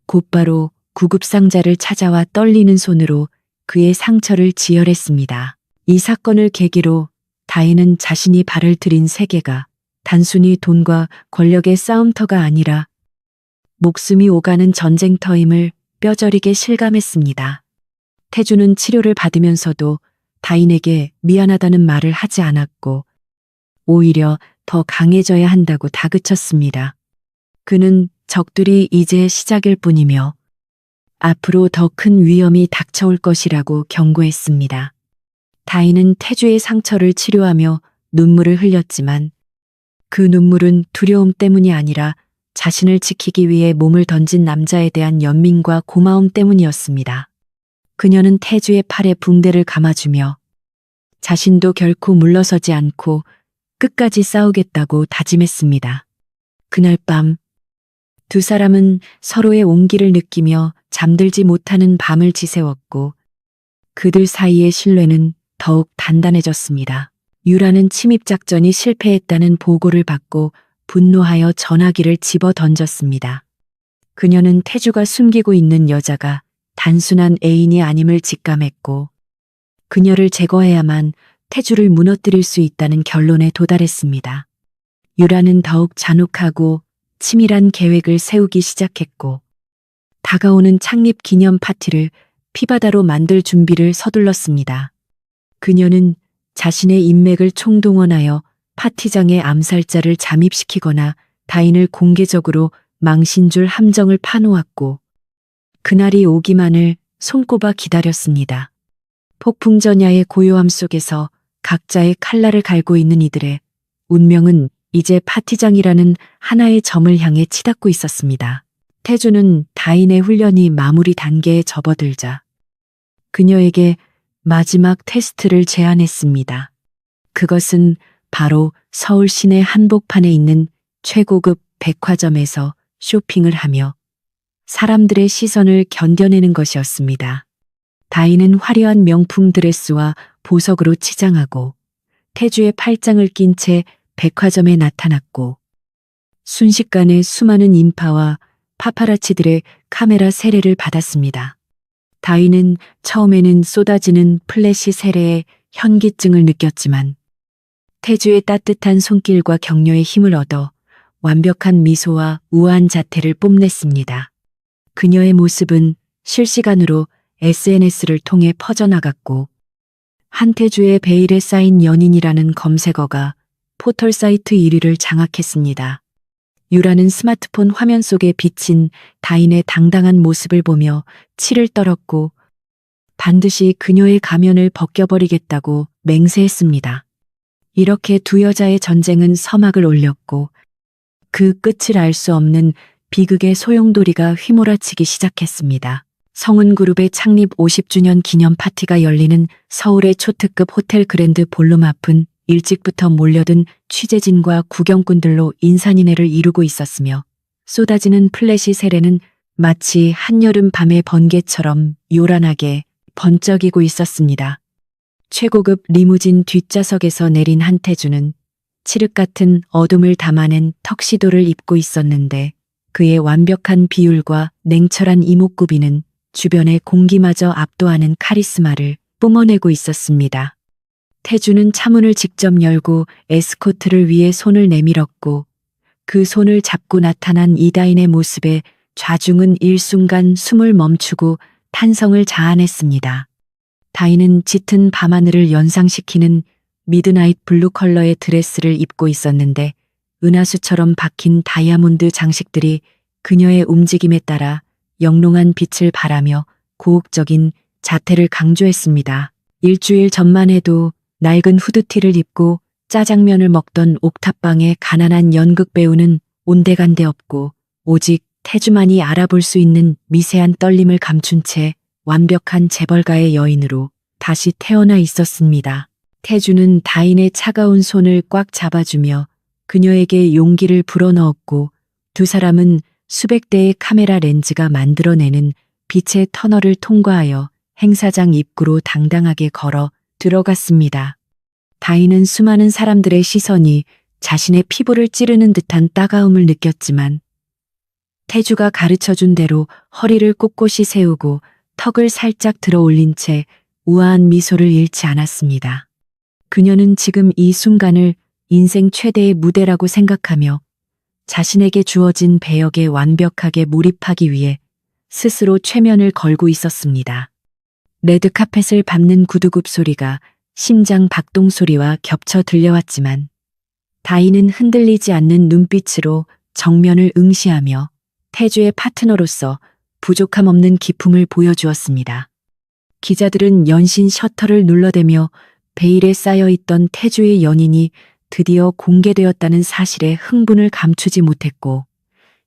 곧바로 구급상자를 찾아와 떨리는 손으로 그의 상처를 지혈했습니다. 이 사건을 계기로 다인은 자신이 발을 들인 세계가 단순히 돈과 권력의 싸움터가 아니라 목숨이 오가는 전쟁터임을 뼈저리게 실감했습니다. 태주는 치료를 받으면서도 다인에게 미안하다는 말을 하지 않았고 오히려 더 강해져야 한다고 다그쳤습니다. 그는 적들이 이제 시작일 뿐이며 앞으로 더 큰 위험이 닥쳐올 것이라고 경고했습니다. 다인은 태주의 상처를 치료하며 눈물을 흘렸지만 그 눈물은 두려움 때문이 아니라 자신을 지키기 위해 몸을 던진 남자에 대한 연민과 고마움 때문이었습니다. 그녀는 태주의 팔에 붕대를 감아주며 자신도 결코 물러서지 않고 끝까지 싸우겠다고 다짐했습니다. 그날 밤 두 사람은 서로의 온기를 느끼며 잠들지 못하는 밤을 지새웠고 그들 사이의 신뢰는 더욱 단단해졌습니다. 유라는 침입작전이 실패했다는 보고를 받고 분노하여 전화기를 집어 던졌습니다. 그녀는 태주가 숨기고 있는 여자가 단순한 애인이 아님을 직감했고 그녀를 제거해야만 태주를 무너뜨릴 수 있다는 결론에 도달했습니다. 유라는 더욱 잔혹하고 치밀한 계획을 세우기 시작했고 다가오는 창립 기념 파티를 피바다로 만들 준비를 서둘렀습니다. 그녀는 자신의 인맥을 총동원하여 파티장에 암살자를 잠입시키거나 다인을 공개적으로 망신줄 함정을 파놓았고 그날이 오기만을 손꼽아 기다렸습니다. 폭풍전야의 고요함 속에서 각자의 칼날을 갈고 있는 이들의 운명은 이제 파티장이라는 하나의 점을 향해 치닫고 있었습니다. 태주는 다인의 훈련이 마무리 단계에 접어들자 그녀에게 마지막 테스트를 제안했습니다. 그것은 바로 서울 시내 한복판에 있는 최고급 백화점에서 쇼핑을 하며 사람들의 시선을 견뎌내는 것이었습니다. 다인은 화려한 명품 드레스와 보석으로 치장하고 태주의 팔짱을 낀 채 백화점에 나타났고 순식간에 수많은 인파와 파파라치들의 카메라 세례를 받았습니다. 다인은 처음에는 쏟아지는 플래시 세례에 현기증을 느꼈지만 태주의 따뜻한 손길과 격려의 힘을 얻어 완벽한 미소와 우아한 자태를 뽐냈습니다. 그녀의 모습은 실시간으로 SNS를 통해 퍼져나갔고 한태주의 베일에 쌓인 연인이라는 검색어가 포털 사이트 1위를 장악했습니다. 유라는 스마트폰 화면 속에 비친 다인의 당당한 모습을 보며 치를 떨었고 반드시 그녀의 가면을 벗겨버리겠다고 맹세했습니다. 이렇게 두 여자의 전쟁은 서막을 올렸고 그 끝을 알 수 없는 비극의 소용돌이가 휘몰아치기 시작했습니다. 성은그룹의 창립 50주년 기념 파티가 열리는 서울의 초특급 호텔 그랜드 볼룸 앞은 일찍부터 몰려든 취재진과 구경꾼들로 인산인해를 이루고 있었으며 쏟아지는 플래시 세례는 마치 한여름 밤의 번개처럼 요란하게 번쩍이고 있었습니다. 최고급 리무진 뒷좌석에서 내린 한태주는 칠흑 같은 어둠을 담아낸 턱시도를 입고 있었는데 그의 완벽한 비율과 냉철한 이목구비는 주변의 공기마저 압도하는 카리스마를 뿜어내고 있었습니다. 태주는 차문을 직접 열고 에스코트를 위해 손을 내밀었고 그 손을 잡고 나타난 이다인의 모습에 좌중은 일순간 숨을 멈추고 탄성을 자아냈습니다. 다인은 짙은 밤하늘을 연상시키는 미드나잇 블루 컬러의 드레스를 입고 있었는데 은하수처럼 박힌 다이아몬드 장식들이 그녀의 움직임에 따라 영롱한 빛을 발하며 고혹적인 자태를 강조했습니다. 일주일 전만 해도 낡은 후드티를 입고 짜장면을 먹던 옥탑방의 가난한 연극 배우는 온데간데 없고 오직 태주만이 알아볼 수 있는 미세한 떨림을 감춘 채 완벽한 재벌가의 여인으로 다시 태어나 있었습니다. 태주는 다인의 차가운 손을 꽉 잡아주며 그녀에게 용기를 불어넣었고 두 사람은 수백 대의 카메라 렌즈가 만들어내는 빛의 터널을 통과하여 행사장 입구로 당당하게 걸어 들어갔습니다. 다인은 수많은 사람들의 시선이 자신의 피부를 찌르는 듯한 따가움을 느꼈지만 태주가 가르쳐준 대로 허리를 꼿꼿이 세우고 턱을 살짝 들어 올린 채 우아한 미소를 잃지 않았습니다. 그녀는 지금 이 순간을 인생 최대의 무대라고 생각하며 자신에게 주어진 배역에 완벽하게 몰입하기 위해 스스로 최면을 걸고 있었습니다. 레드카펫을 밟는 구두굽 소리가 심장 박동 소리와 겹쳐 들려왔지만 다인은 흔들리지 않는 눈빛으로 정면을 응시하며 태주의 파트너로서 부족함 없는 기품을 보여주었습니다. 기자들은 연신 셔터를 눌러대며 베일에 쌓여있던 태주의 연인이 드디어 공개되었다는 사실에 흥분을 감추지 못했고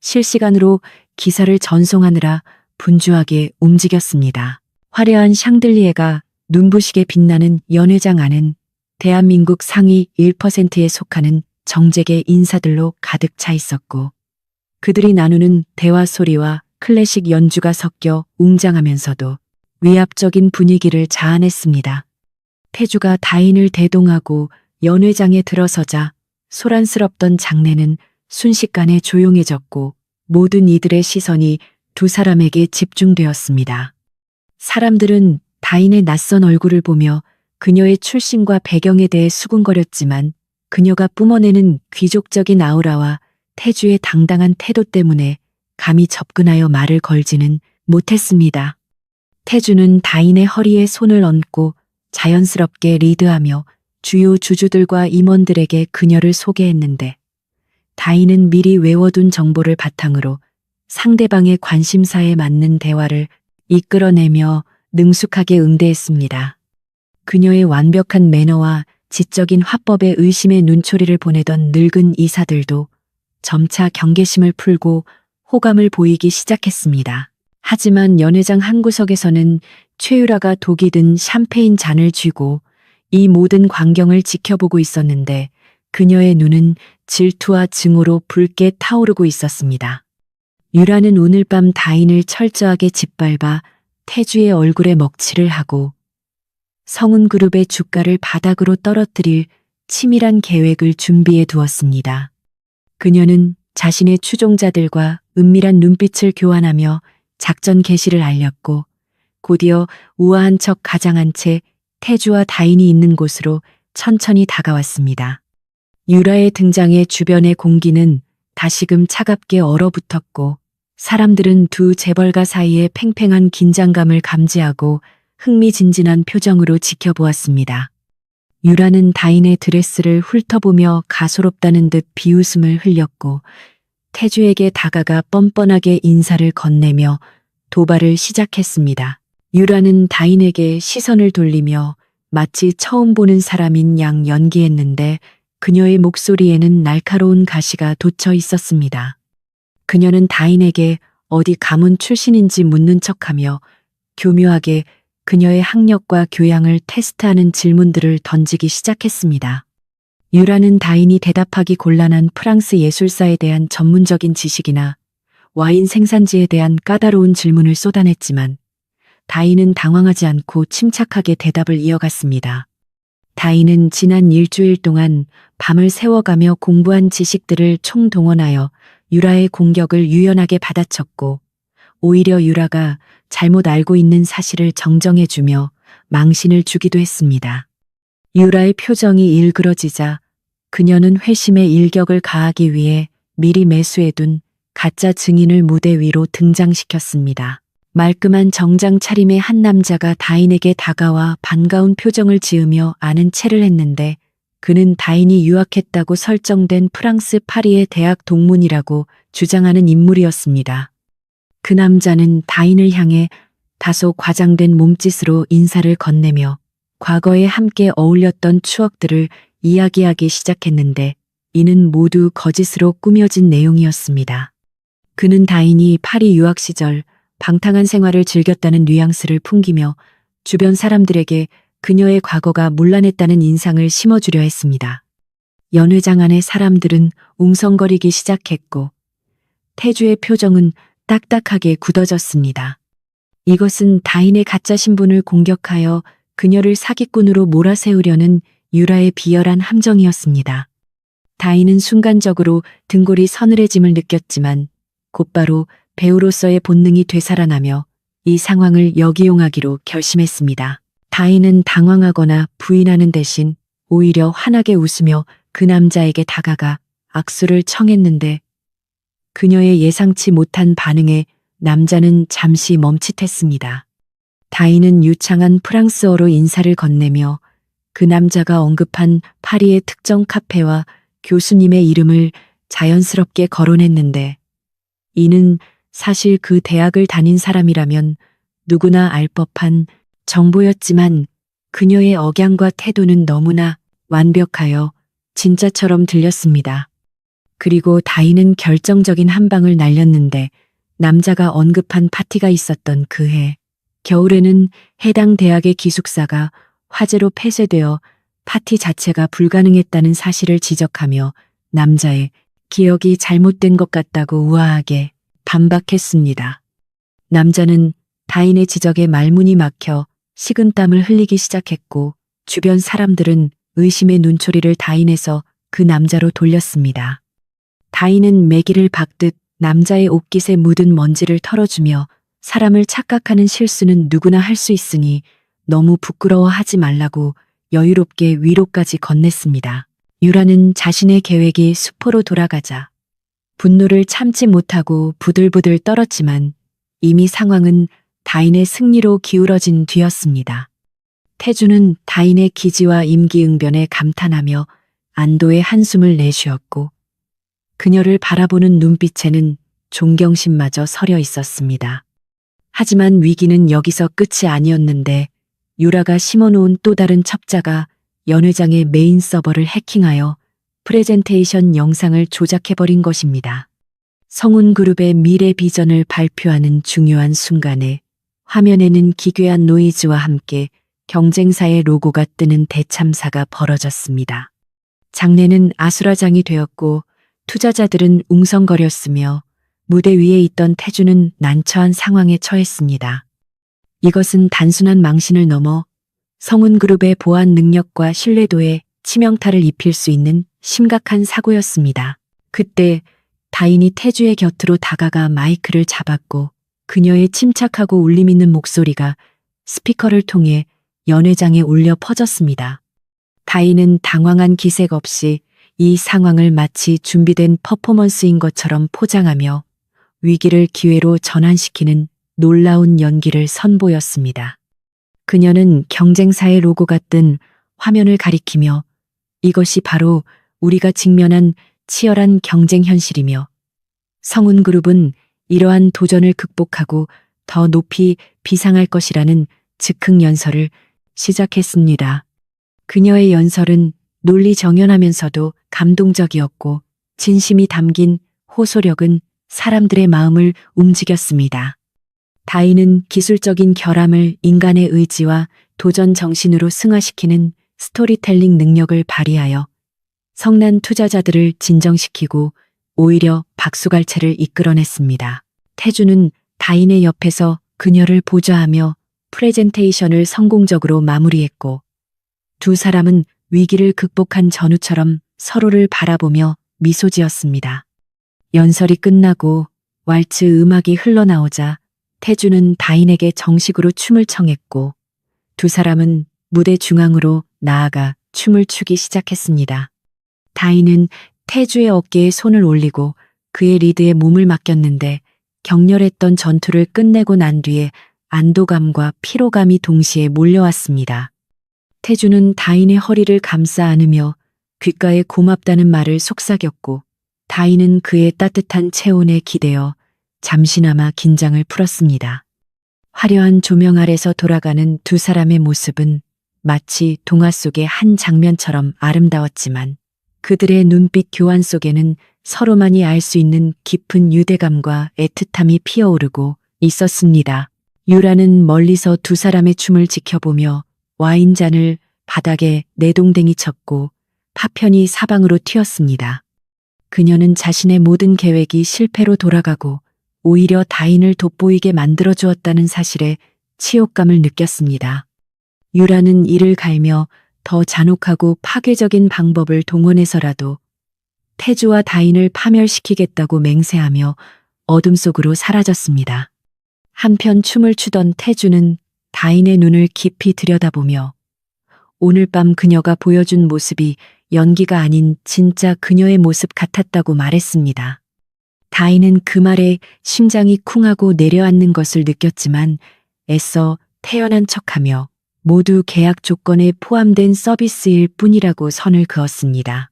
실시간으로 기사를 전송하느라 분주하게 움직였습니다. 화려한 샹들리에가 눈부시게 빛나는 연회장 안은 대한민국 상위 1%에 속하는 정재계 인사들로 가득 차 있었고 그들이 나누는 대화 소리와 클래식 연주가 섞여 웅장하면서도 위압적인 분위기를 자아냈습니다. 태주가 다인을 대동하고 연회장에 들어서자 소란스럽던 장내는 순식간에 조용해졌고 모든 이들의 시선이 두 사람에게 집중되었습니다. 사람들은 다인의 낯선 얼굴을 보며 그녀의 출신과 배경에 대해 수군거렸지만 그녀가 뿜어내는 귀족적인 아우라와 태주의 당당한 태도 때문에 감히 접근하여 말을 걸지는 못했습니다. 태주는 다인의 허리에 손을 얹고 자연스럽게 리드하며 주요 주주들과 임원들에게 그녀를 소개했는데 다인은 미리 외워둔 정보를 바탕으로 상대방의 관심사에 맞는 대화를 이끌어내며 능숙하게 응대했습니다. 그녀의 완벽한 매너와 지적인 화법에 의심의 눈초리를 보내던 늙은 이사들도 점차 경계심을 풀고 호감을 보이기 시작했습니다. 하지만 연회장 한 구석에서는 최유라가 독이 든 샴페인 잔을 쥐고 이 모든 광경을 지켜보고 있었는데 그녀의 눈은 질투와 증오로 붉게 타오르고 있었습니다. 유라는 오늘 밤 다인을 철저하게 짓밟아 태주의 얼굴에 먹칠을 하고 성운그룹의 주가를 바닥으로 떨어뜨릴 치밀한 계획을 준비해 두었습니다. 그녀는 자신의 추종자들과 은밀한 눈빛을 교환하며 작전 개시를 알렸고 곧이어 우아한 척 가장한 채 태주와 다인이 있는 곳으로 천천히 다가왔습니다. 유라의 등장에 주변의 공기는 다시금 차갑게 얼어붙었고 사람들은 두 재벌가 사이의 팽팽한 긴장감을 감지하고 흥미진진한 표정으로 지켜보았습니다. 유라는 다인의 드레스를 훑어보며 가소롭다는 듯 비웃음을 흘렸고 태주에게 다가가 뻔뻔하게 인사를 건네며 도발을 시작했습니다. 유라는 다인에게 시선을 돌리며 마치 처음 보는 사람인 양 연기했는데 그녀의 목소리에는 날카로운 가시가 돋쳐 있었습니다. 그녀는 다인에게 어디 가문 출신인지 묻는 척하며 교묘하게 그녀의 학력과 교양을 테스트하는 질문들을 던지기 시작했습니다. 유라는 다인이 대답하기 곤란한 프랑스 예술사에 대한 전문적인 지식이나 와인 생산지에 대한 까다로운 질문을 쏟아냈지만 다인은 당황하지 않고 침착하게 대답을 이어갔습니다. 다인은 지난 일주일 동안 밤을 새워가며 공부한 지식들을 총동원하여 유라의 공격을 유연하게 받아쳤고 오히려 유라가 잘못 알고 있는 사실을 정정해주며 망신을 주기도 했습니다. 유라의 표정이 일그러지자 그녀는 회심의 일격을 가하기 위해 미리 매수해둔 가짜 증인을 무대 위로 등장시켰습니다. 말끔한 정장 차림의 한 남자가 다인에게 다가와 반가운 표정을 지으며 아는 체를 했는데 그는 다인이 유학했다고 설정된 프랑스 파리의 대학 동문이라고 주장하는 인물이었습니다. 그 남자는 다인을 향해 다소 과장된 몸짓으로 인사를 건네며 과거에 함께 어울렸던 추억들을 이야기하기 시작했는데 이는 모두 거짓으로 꾸며진 내용이었습니다. 그는 다인이 파리 유학 시절 방탕한 생활을 즐겼다는 뉘앙스를 풍기며 주변 사람들에게 그녀의 과거가 문란했다는 인상을 심어주려 했습니다. 연회장 안의 사람들은 웅성거리기 시작했고 태주의 표정은 딱딱하게 굳어졌습니다. 이것은 다인의 가짜 신분을 공격하여 그녀를 사기꾼으로 몰아세우려는 유라의 비열한 함정이었습니다. 다인은 순간적으로 등골이 서늘해짐을 느꼈지만 곧바로 배우로서의 본능이 되살아나며 이 상황을 역이용하기로 결심했습니다. 다인은 당황하거나 부인하는 대신 오히려 환하게 웃으며 그 남자에게 다가가 악수를 청했는데 그녀의 예상치 못한 반응에 남자는 잠시 멈칫했습니다. 다인은 유창한 프랑스어로 인사를 건네며 그 남자가 언급한 파리의 특정 카페와 교수님의 이름을 자연스럽게 거론했는데 이는 사실 그 대학을 다닌 사람이라면 누구나 알 법한 정보였지만 그녀의 억양과 태도는 너무나 완벽하여 진짜처럼 들렸습니다. 그리고 다인은 결정적인 한 방을 날렸는데 남자가 언급한 파티가 있었던 그 해, 겨울에는 해당 대학의 기숙사가 화재로 폐쇄되어 파티 자체가 불가능했다는 사실을 지적하며 남자의 기억이 잘못된 것 같다고 우아하게 반박했습니다. 남자는 다인의 지적에 말문이 막혀 식은땀을 흘리기 시작했고 주변 사람들은 의심의 눈초리를 다인에서 그 남자로 돌렸습니다. 다인은 매기를 박듯 남자의 옷깃에 묻은 먼지를 털어주며 사람을 착각하는 실수는 누구나 할 수 있으니 너무 부끄러워하지 말라고 여유롭게 위로까지 건넸습니다. 유라는 자신의 계획이 수포로 돌아가자 분노를 참지 못하고 부들부들 떨었지만 이미 상황은 다인의 승리로 기울어진 뒤였습니다. 태주는 다인의 기지와 임기응변에 감탄하며 안도의 한숨을 내쉬었고 그녀를 바라보는 눈빛에는 존경심마저 서려 있었습니다. 하지만 위기는 여기서 끝이 아니었는데 유라가 심어놓은 또 다른 첩자가 연회장의 메인 서버를 해킹하여 프레젠테이션 영상을 조작해버린 것입니다. 성운그룹의 미래 비전을 발표하는 중요한 순간에 화면에는 기괴한 노이즈와 함께 경쟁사의 로고가 뜨는 대참사가 벌어졌습니다. 장내는 아수라장이 되었고 투자자들은 웅성거렸으며 무대 위에 있던 태주는 난처한 상황에 처했습니다. 이것은 단순한 망신을 넘어 성운그룹의 보안 능력과 신뢰도에 치명타를 입힐 수 있는 심각한 사고였습니다. 그때 다인이 태주의 곁으로 다가가 마이크를 잡았고 그녀의 침착하고 울림 있는 목소리가 스피커를 통해 연회장에 울려 퍼졌습니다. 다인은 당황한 기색 없이 이 상황을 마치 준비된 퍼포먼스인 것처럼 포장하며 위기를 기회로 전환시키는 놀라운 연기를 선보였습니다. 그녀는 경쟁사의 로고가 뜬 화면을 가리키며 이것이 바로 우리가 직면한 치열한 경쟁 현실이며 성운그룹은 이러한 도전을 극복하고 더 높이 비상할 것이라는 즉흥 연설을 시작했습니다. 그녀의 연설은 논리정연하면서도 감동적이었고 진심이 담긴 호소력은 사람들의 마음을 움직였습니다. 다인은 기술적인 결함을 인간의 의지와 도전 정신으로 승화시키는 스토리텔링 능력을 발휘하여 성난 투자자들을 진정시키고 오히려 박수갈채를 이끌어냈습니다. 태주는 다인의 옆에서 그녀를 보좌하며 프레젠테이션을 성공적으로 마무리했고 두 사람은 위기를 극복한 전우처럼 서로를 바라보며 미소 지었습니다. 연설이 끝나고 왈츠 음악이 흘러나오자 태주는 다인에게 정식으로 춤을 청했고 두 사람은 무대 중앙으로 나아가 춤을 추기 시작했습니다. 다인은 태주의 어깨에 손을 올리고 그의 리드에 몸을 맡겼는데 격렬했던 전투를 끝내고 난 뒤에 안도감과 피로감이 동시에 몰려왔습니다. 태주는 다인의 허리를 감싸 안으며 귓가에 고맙다는 말을 속삭였고 다인은 그의 따뜻한 체온에 기대어 잠시나마 긴장을 풀었습니다. 화려한 조명 아래서 돌아가는 두 사람의 모습은 마치 동화 속의 한 장면처럼 아름다웠지만 그들의 눈빛 교환 속에는 서로만이 알 수 있는 깊은 유대감과 애틋함이 피어오르고 있었습니다. 유라는 멀리서 두 사람의 춤을 지켜보며 와인잔을 바닥에 내동댕이 쳤고 파편이 사방으로 튀었습니다. 그녀는 자신의 모든 계획이 실패로 돌아가고 오히려 다인을 돋보이게 만들어주었다는 사실에 치욕감을 느꼈습니다. 유라는 이를 갈며 더 잔혹하고 파괴적인 방법을 동원해서라도 태주와 다인을 파멸시키겠다고 맹세하며 어둠 속으로 사라졌습니다. 한편 춤을 추던 태주는 다인의 눈을 깊이 들여다보며 오늘 밤 그녀가 보여준 모습이 연기가 아닌 진짜 그녀의 모습 같았다고 말했습니다. 다인은 그 말에 심장이 쿵하고 내려앉는 것을 느꼈지만 애써 태연한 척하며 모두 계약 조건에 포함된 서비스일 뿐이라고 선을 그었습니다.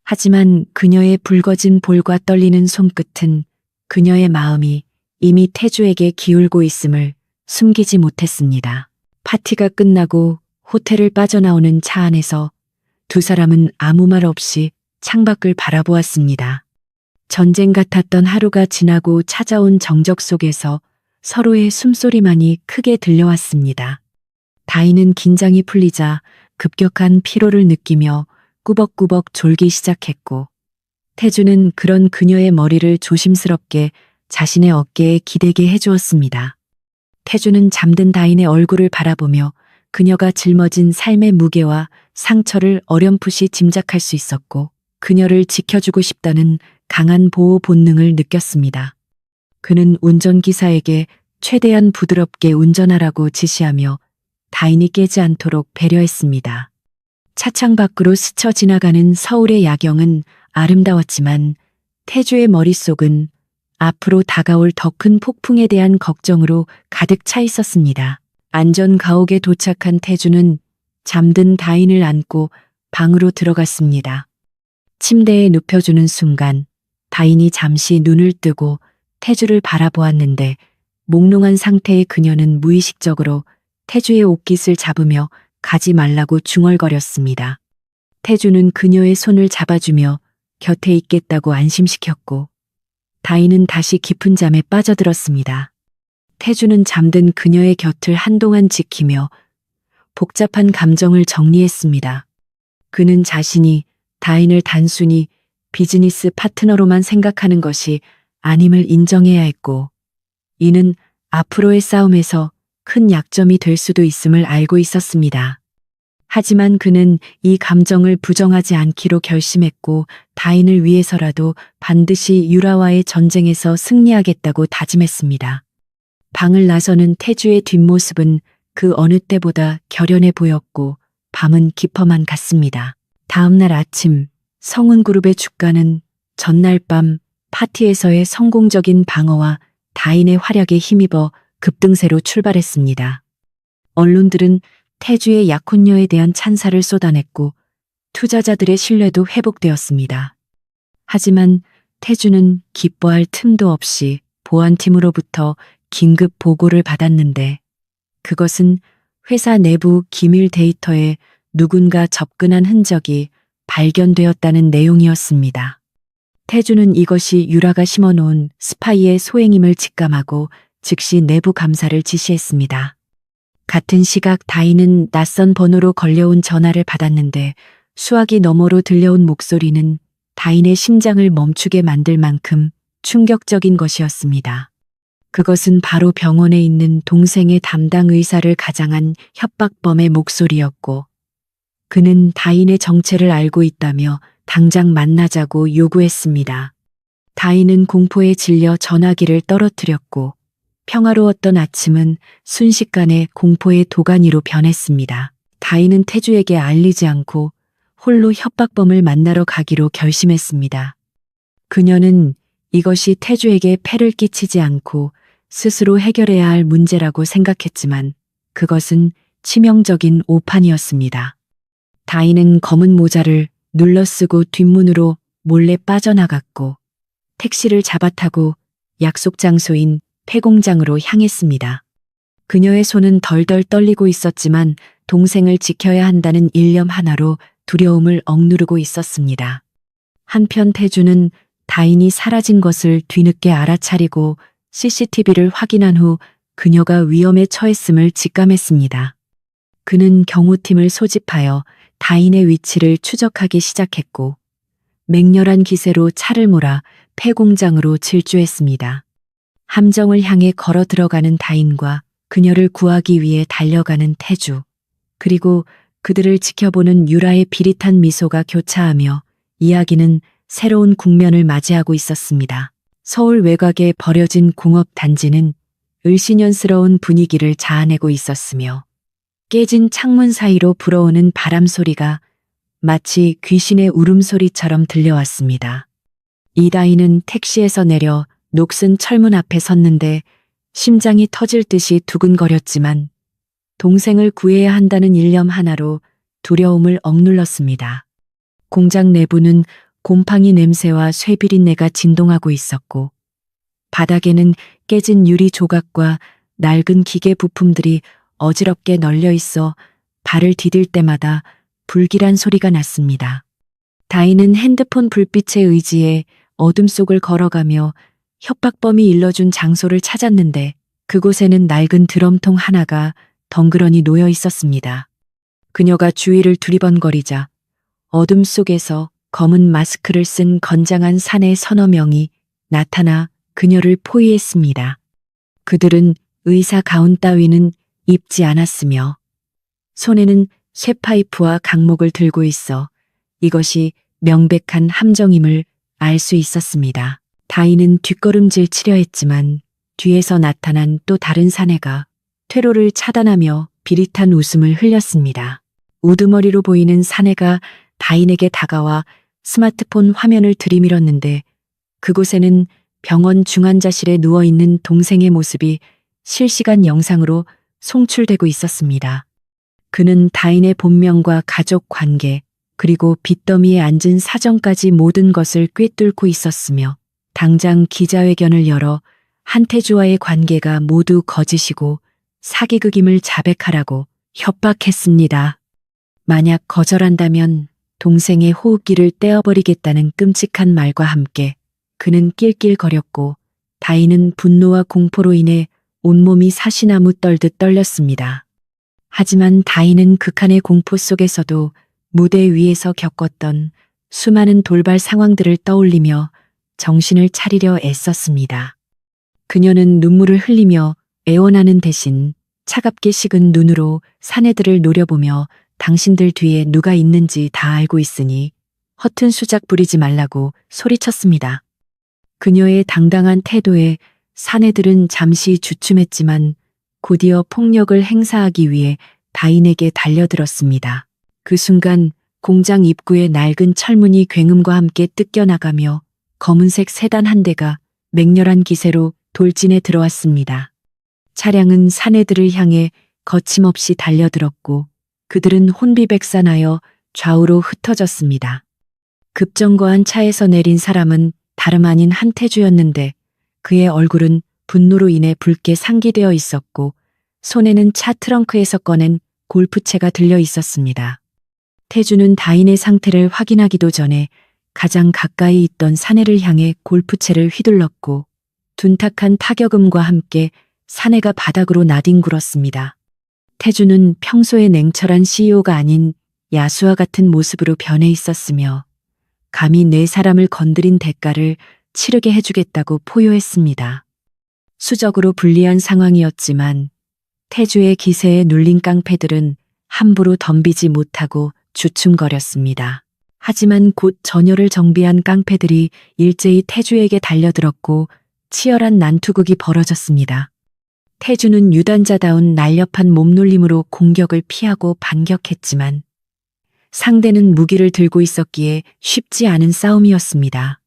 하지만 그녀의 붉어진 볼과 떨리는 손끝은 그녀의 마음이 이미 태주에게 기울고 있음을 숨기지 못했습니다. 파티가 끝나고 호텔을 빠져나오는 차 안에서 두 사람은 아무 말 없이 창밖을 바라보았습니다. 전쟁 같았던 하루가 지나고 찾아온 정적 속에서 서로의 숨소리만이 크게 들려왔습니다. 다인은 긴장이 풀리자 급격한 피로를 느끼며 꾸벅꾸벅 졸기 시작했고 태주는 그런 그녀의 머리를 조심스럽게 자신의 어깨에 기대게 해주었습니다. 태주는 잠든 다인의 얼굴을 바라보며 그녀가 짊어진 삶의 무게와 상처를 어렴풋이 짐작할 수 있었고 그녀를 지켜주고 싶다는 강한 보호 본능을 느꼈습니다. 그는 운전기사에게 최대한 부드럽게 운전하라고 지시하며 다인이 깨지 않도록 배려했습니다. 차창 밖으로 스쳐 지나가는 서울의 야경은 아름다웠지만 태주의 머릿속은 앞으로 다가올 더 큰 폭풍에 대한 걱정으로 가득 차 있었습니다. 안전 가옥에 도착한 태주는 잠든 다인을 안고 방으로 들어갔습니다. 침대에 눕혀주는 순간 다인이 잠시 눈을 뜨고 태주를 바라보았는데 몽롱한 상태의 그녀는 무의식적으로 태주의 옷깃을 잡으며 가지 말라고 중얼거렸습니다. 태주는 그녀의 손을 잡아주며 곁에 있겠다고 안심시켰고 다인은 다시 깊은 잠에 빠져들었습니다. 태주는 잠든 그녀의 곁을 한동안 지키며 복잡한 감정을 정리했습니다. 그는 자신이 다인을 단순히 비즈니스 파트너로만 생각하는 것이 아님을 인정해야 했고, 이는 앞으로의 싸움에서 큰 약점이 될 수도 있음을 알고 있었습니다. 하지만 그는 이 감정을 부정하지 않기로 결심했고 다인을 위해서라도 반드시 유라와의 전쟁에서 승리하겠다고 다짐했습니다. 방을 나서는 태주의 뒷모습은 그 어느 때보다 결연해 보였고 밤은 깊어만 갔습니다. 다음 날 아침 성은그룹의 주가는 전날 밤 파티에서의 성공적인 방어와 다인의 활약에 힘입어 급등세로 출발했습니다. 언론들은 태주의 약혼녀에 대한 찬사를 쏟아냈고 투자자들의 신뢰도 회복되었습니다. 하지만 태주는 기뻐할 틈도 없이 보안팀으로부터 긴급 보고를 받았는데 그것은 회사 내부 기밀 데이터에 누군가 접근한 흔적이 발견되었다는 내용이었습니다. 태주는 이것이 유라가 심어놓은 스파이의 소행임을 직감하고 즉시 내부 감사를 지시했습니다. 같은 시각 다인은 낯선 번호로 걸려온 전화를 받았는데 수화기 너머로 들려온 목소리는 다인의 심장을 멈추게 만들 만큼 충격적인 것이었습니다. 그것은 바로 병원에 있는 동생의 담당 의사를 가장한 협박범의 목소리였고 그는 다인의 정체를 알고 있다며 당장 만나자고 요구했습니다. 다인은 공포에 질려 전화기를 떨어뜨렸고 평화로웠던 아침은 순식간에 공포의 도가니로 변했습니다. 다인은 태주에게 알리지 않고 홀로 협박범을 만나러 가기로 결심했습니다. 그녀는 이것이 태주에게 폐를 끼치지 않고 스스로 해결해야 할 문제라고 생각했지만 그것은 치명적인 오판이었습니다. 다인은 검은 모자를 눌러쓰고 뒷문으로 몰래 빠져나갔고 택시를 잡아타고 약속 장소인 폐공장으로 향했습니다. 그녀의 손은 덜덜 떨리고 있었지만 동생을 지켜야 한다는 일념 하나로 두려움을 억누르고 있었습니다. 한편 태주는 다인이 사라진 것을 뒤늦게 알아차리고 CCTV를 확인한 후 그녀가 위험에 처했음을 직감했습니다. 그는 경호팀을 소집하여 다인의 위치를 추적하기 시작했고 맹렬한 기세로 차를 몰아 폐공장으로 질주했습니다. 함정을 향해 걸어 들어가는 다인과 그녀를 구하기 위해 달려가는 태주, 그리고 그들을 지켜보는 유라의 비릿한 미소가 교차하며 이야기는 새로운 국면을 맞이하고 있었습니다. 서울 외곽에 버려진 공업 단지는 을씨년스러운 분위기를 자아내고 있었으며 깨진 창문 사이로 불어오는 바람 소리가 마치 귀신의 울음소리처럼 들려왔습니다. 이다희는 택시에서 내려 녹슨 철문 앞에 섰는데 심장이 터질 듯이 두근거렸지만 동생을 구해야 한다는 일념 하나로 두려움을 억눌렀습니다. 공장 내부는 곰팡이 냄새와 쇠비린내가 진동하고 있었고 바닥에는 깨진 유리 조각과 낡은 기계 부품들이 어지럽게 널려 있어 발을 디딜 때마다 불길한 소리가 났습니다. 다희는 핸드폰 불빛에 의지해 어둠 속을 걸어가며 협박범이 일러준 장소를 찾았는데 그곳에는 낡은 드럼통 하나가 덩그러니 놓여 있었습니다. 그녀가 주위를 두리번거리자 어둠 속에서 검은 마스크를 쓴 건장한 사내 서너 명이 나타나 그녀를 포위했습니다. 그들은 의사 가운 따위는 입지 않았으며 손에는 쇠파이프와 강목을 들고 있어 이것이 명백한 함정임을 알 수 있었습니다. 다인은 뒷걸음질 치려 했지만 뒤에서 나타난 또 다른 사내가 퇴로를 차단하며 비릿한 웃음을 흘렸습니다. 우두머리로 보이는 사내가 다인에게 다가와 스마트폰 화면을 들이밀었는데 그곳에는 병원 중환자실에 누워있는 동생의 모습이 실시간 영상으로 송출되고 있었습니다. 그는 다인의 본명과 가족 관계, 그리고 빚더미에 앉은 사정까지 모든 것을 꿰뚫고 있었으며 당장 기자회견을 열어 한태주와의 관계가 모두 거짓이고 사기극임을 자백하라고 협박했습니다. 만약 거절한다면 동생의 호흡기를 떼어버리겠다는 끔찍한 말과 함께 그는 낄낄거렸고 다인은 분노와 공포로 인해 온몸이 사시나무 떨듯 떨렸습니다. 하지만 다인은 극한의 공포 속에서도 무대 위에서 겪었던 수많은 돌발 상황들을 떠올리며 정신을 차리려 애썼습니다. 그녀는 눈물을 흘리며 애원하는 대신 차갑게 식은 눈으로 사내들을 노려보며 당신들 뒤에 누가 있는지 다 알고 있으니 허튼 수작 부리지 말라고 소리쳤습니다. 그녀의 당당한 태도에 사내들은 잠시 주춤했지만 곧이어 폭력을 행사하기 위해 다인에게 달려들었습니다. 그 순간 공장 입구의 낡은 철문이 굉음과 함께 뜯겨나가며 검은색 세단 한 대가 맹렬한 기세로 돌진해 들어왔습니다. 차량은 사내들을 향해 거침없이 달려들었고 그들은 혼비백산하여 좌우로 흩어졌습니다. 급정거한 차에서 내린 사람은 다름 아닌 한태주였는데 그의 얼굴은 분노로 인해 붉게 상기되어 있었고 손에는 차 트렁크에서 꺼낸 골프채가 들려 있었습니다. 태주는 다인의 상태를 확인하기도 전에 가장 가까이 있던 사내를 향해 골프채를 휘둘렀고 둔탁한 타격음과 함께 사내가 바닥으로 나뒹굴었습니다. 태주는 평소의 냉철한 CEO가 아닌 야수와 같은 모습으로 변해 있었으며 감히 네 사람을 건드린 대가를 치르게 해주겠다고 포효했습니다. 수적으로 불리한 상황이었지만 태주의 기세에 눌린 깡패들은 함부로 덤비지 못하고 주춤거렸습니다. 하지만 곧 전열을 정비한 깡패들이 일제히 태주에게 달려들었고 치열한 난투극이 벌어졌습니다. 태주는 유단자다운 날렵한 몸놀림으로 공격을 피하고 반격했지만 상대는 무기를 들고 있었기에 쉽지 않은 싸움이었습니다.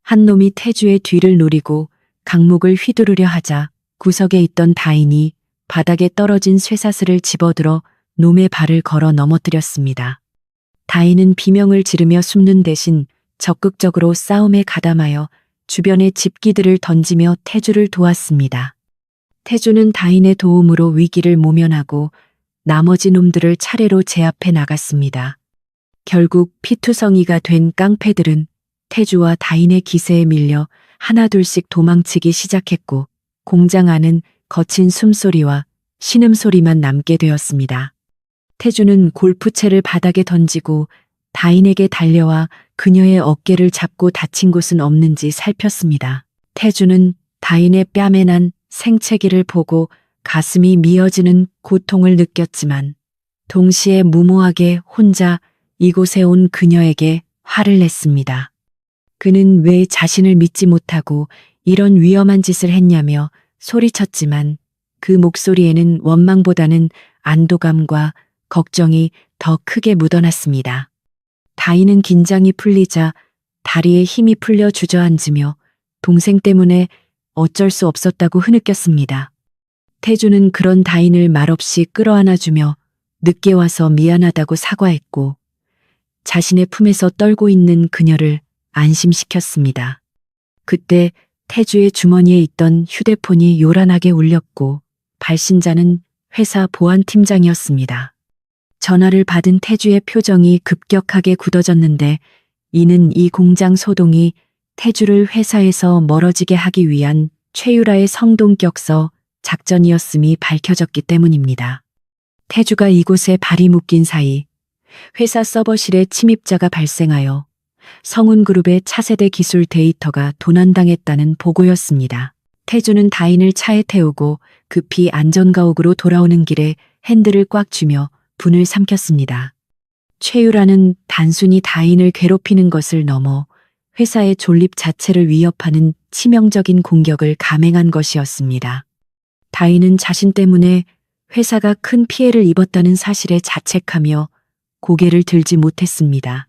한 놈이 태주의 뒤를 노리고 강목을 휘두르려 하자 구석에 있던 다인이 바닥에 떨어진 쇠사슬을 집어들어 놈의 발을 걸어 넘어뜨렸습니다. 다인은 비명을 지르며 숨는 대신 적극적으로 싸움에 가담하여 주변에 집기들을 던지며 태주를 도왔습니다. 태주는 다인의 도움으로 위기를 모면하고 나머지 놈들을 차례로 제압해 나갔습니다. 결국 피투성이가 된 깡패들은 태주와 다인의 기세에 밀려 하나둘씩 도망치기 시작했고 공장 안은 거친 숨소리와 신음소리만 남게 되었습니다. 태주는 골프채를 바닥에 던지고 다인에게 달려와 그녀의 어깨를 잡고 다친 곳은 없는지 살폈습니다. 태주는 다인의 뺨에 난 생채기를 보고 가슴이 미어지는 고통을 느꼈지만 동시에 무모하게 혼자 이곳에 온 그녀에게 화를 냈습니다. 그는 왜 자신을 믿지 못하고 이런 위험한 짓을 했냐며 소리쳤지만 그 목소리에는 원망보다는 안도감과 걱정이 더 크게 묻어났습니다. 다인은 긴장이 풀리자 다리에 힘이 풀려 주저앉으며 동생 때문에 어쩔 수 없었다고 흐느꼈습니다. 태주는 그런 다인을 말없이 끌어안아주며 늦게 와서 미안하다고 사과했고 자신의 품에서 떨고 있는 그녀를 안심시켰습니다. 그때 태주의 주머니에 있던 휴대폰이 요란하게 울렸고 발신자는 회사 보안팀장이었습니다. 전화를 받은 태주의 표정이 급격하게 굳어졌는데 이는 이 공장 소동이 태주를 회사에서 멀어지게 하기 위한 최유라의 성동격서 작전이었음이 밝혀졌기 때문입니다. 태주가 이곳에 발이 묶인 사이 회사 서버실에 침입자가 발생하여 성운그룹의 차세대 기술 데이터가 도난당했다는 보고였습니다. 태주는 다인을 차에 태우고 급히 안전가옥으로 돌아오는 길에 핸들을 꽉 쥐며 분을 삼켰습니다. 최유라는 단순히 다인을 괴롭히는 것을 넘어 회사의 존립 자체를 위협하는 치명적인 공격을 감행한 것이었습니다. 다인은 자신 때문에 회사가 큰 피해를 입었다는 사실에 자책하며 고개를 들지 못했습니다.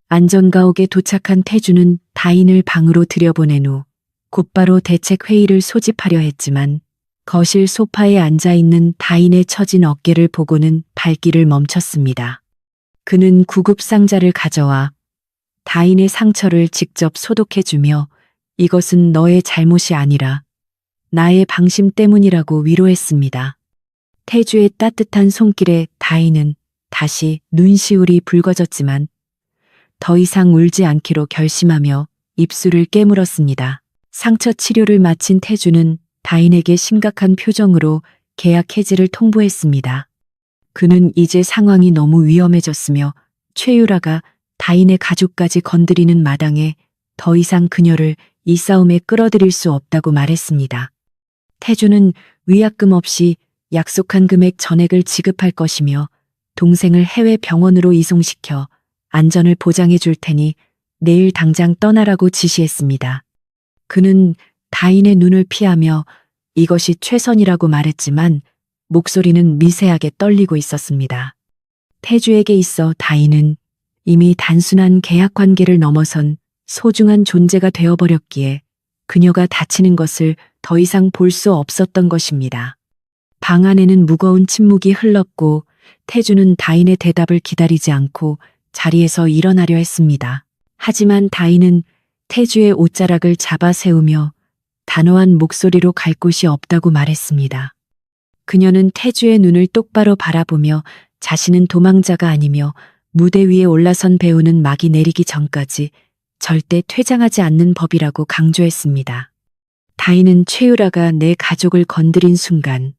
안전가옥에 도착한 태주는 다인을 방으로 들여보낸 후 곧바로 대책 회의를 소집하려 했지만 거실 소파에 앉아 있는 다인의 처진 어깨를 보고는 발길을 멈췄습니다. 그는 구급 상자를 가져와 다인의 상처를 직접 소독해주며 이것은 너의 잘못이 아니라 나의 방심 때문이라고 위로했습니다. 태주의 따뜻한 손길에 다인은 다시 눈시울이 붉어졌지만 더 이상 울지 않기로 결심하며 입술을 깨물었습니다. 상처 치료를 마친 태주는 다인에게 심각한 표정으로 계약 해지를 통보했습니다. 그는 이제 상황이 너무 위험해졌으며 최유라가 다인의 가족까지 건드리는 마당에 더 이상 그녀를 이 싸움에 끌어들일 수 없다고 말했습니다. 태주는 위약금 없이 약속한 금액 전액을 지급할 것이며 동생을 해외 병원으로 이송시켜 안전을 보장해 줄 테니 내일 당장 떠나라고 지시했습니다. 그는 다인의 눈을 피하며 이것이 최선이라고 말했지만 목소리는 미세하게 떨리고 있었습니다. 태주에게 있어 다인은 이미 단순한 계약 관계를 넘어선 소중한 존재가 되어버렸기에 그녀가 다치는 것을 더 이상 볼 수 없었던 것입니다. 방 안에는 무거운 침묵이 흘렀고 태주는 다인의 대답을 기다리지 않고 자리에서 일어나려 했습니다. 하지만 다인은 태주의 옷자락을 잡아 세우며 단호한 목소리로 갈 곳이 없다고 말했습니다. 그녀는 태주의 눈을 똑바로 바라보며 자신은 도망자가 아니며 무대 위에 올라선 배우는 막이 내리기 전까지 절대 퇴장하지 않는 법이라고 강조했습니다. 다인은 최유라가 내 가족을 건드린 순간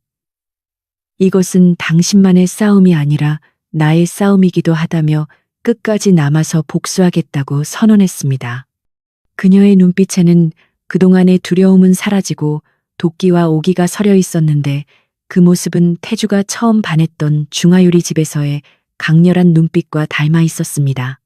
이것은 당신만의 싸움이 아니라 나의 싸움이기도 하다며 끝까지 남아서 복수하겠다고 선언했습니다. 그녀의 눈빛에는 그동안의 두려움은 사라지고 도끼와 오기가 서려 있었는데 그 모습은 태주가 처음 반했던 중화요리 집에서의 강렬한 눈빛과 닮아 있었습니다.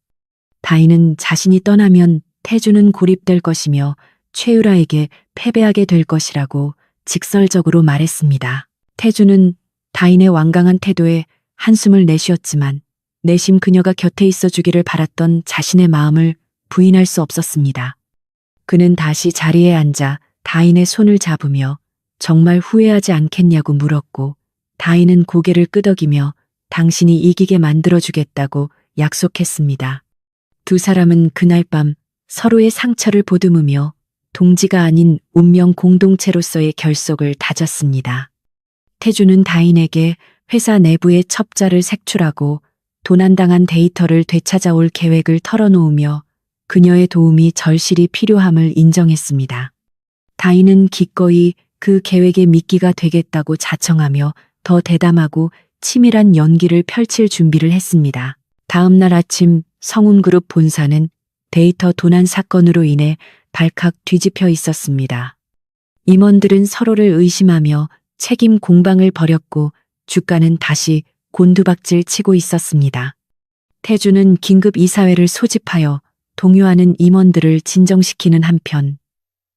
다인은 자신이 떠나면 태주는 고립될 것이며 최유라에게 패배하게 될 것이라고 직설적으로 말했습니다. 태주는 다인의 완강한 태도에 한숨을 내쉬었지만 내심 그녀가 곁에 있어 주기를 바랐던 자신의 마음을 부인할 수 없었습니다. 그는 다시 자리에 앉아 다인의 손을 잡으며 정말 후회하지 않겠냐고 물었고 다인은 고개를 끄덕이며 당신이 이기게 만들어주겠다고 약속했습니다. 두 사람은 그날 밤 서로의 상처를 보듬으며 동지가 아닌 운명 공동체로서의 결속을 다졌습니다. 태주는 다인에게 회사 내부의 첩자를 색출하고 도난당한 데이터를 되찾아올 계획을 털어놓으며 그녀의 도움이 절실히 필요함을 인정했습니다. 다인은 기꺼이 그 계획에 미끼가 되겠다고 자청하며 더 대담하고 치밀한 연기를 펼칠 준비를 했습니다. 다음 날 아침 성운그룹 본사는 데이터 도난 사건으로 인해 발칵 뒤집혀 있었습니다. 임원들은 서로를 의심하며 책임 공방을 벌였고 주가는 다시 곤두박질 치고 있었습니다. 태주는 긴급 이사회를 소집하여 동요하는 임원들을 진정시키는 한편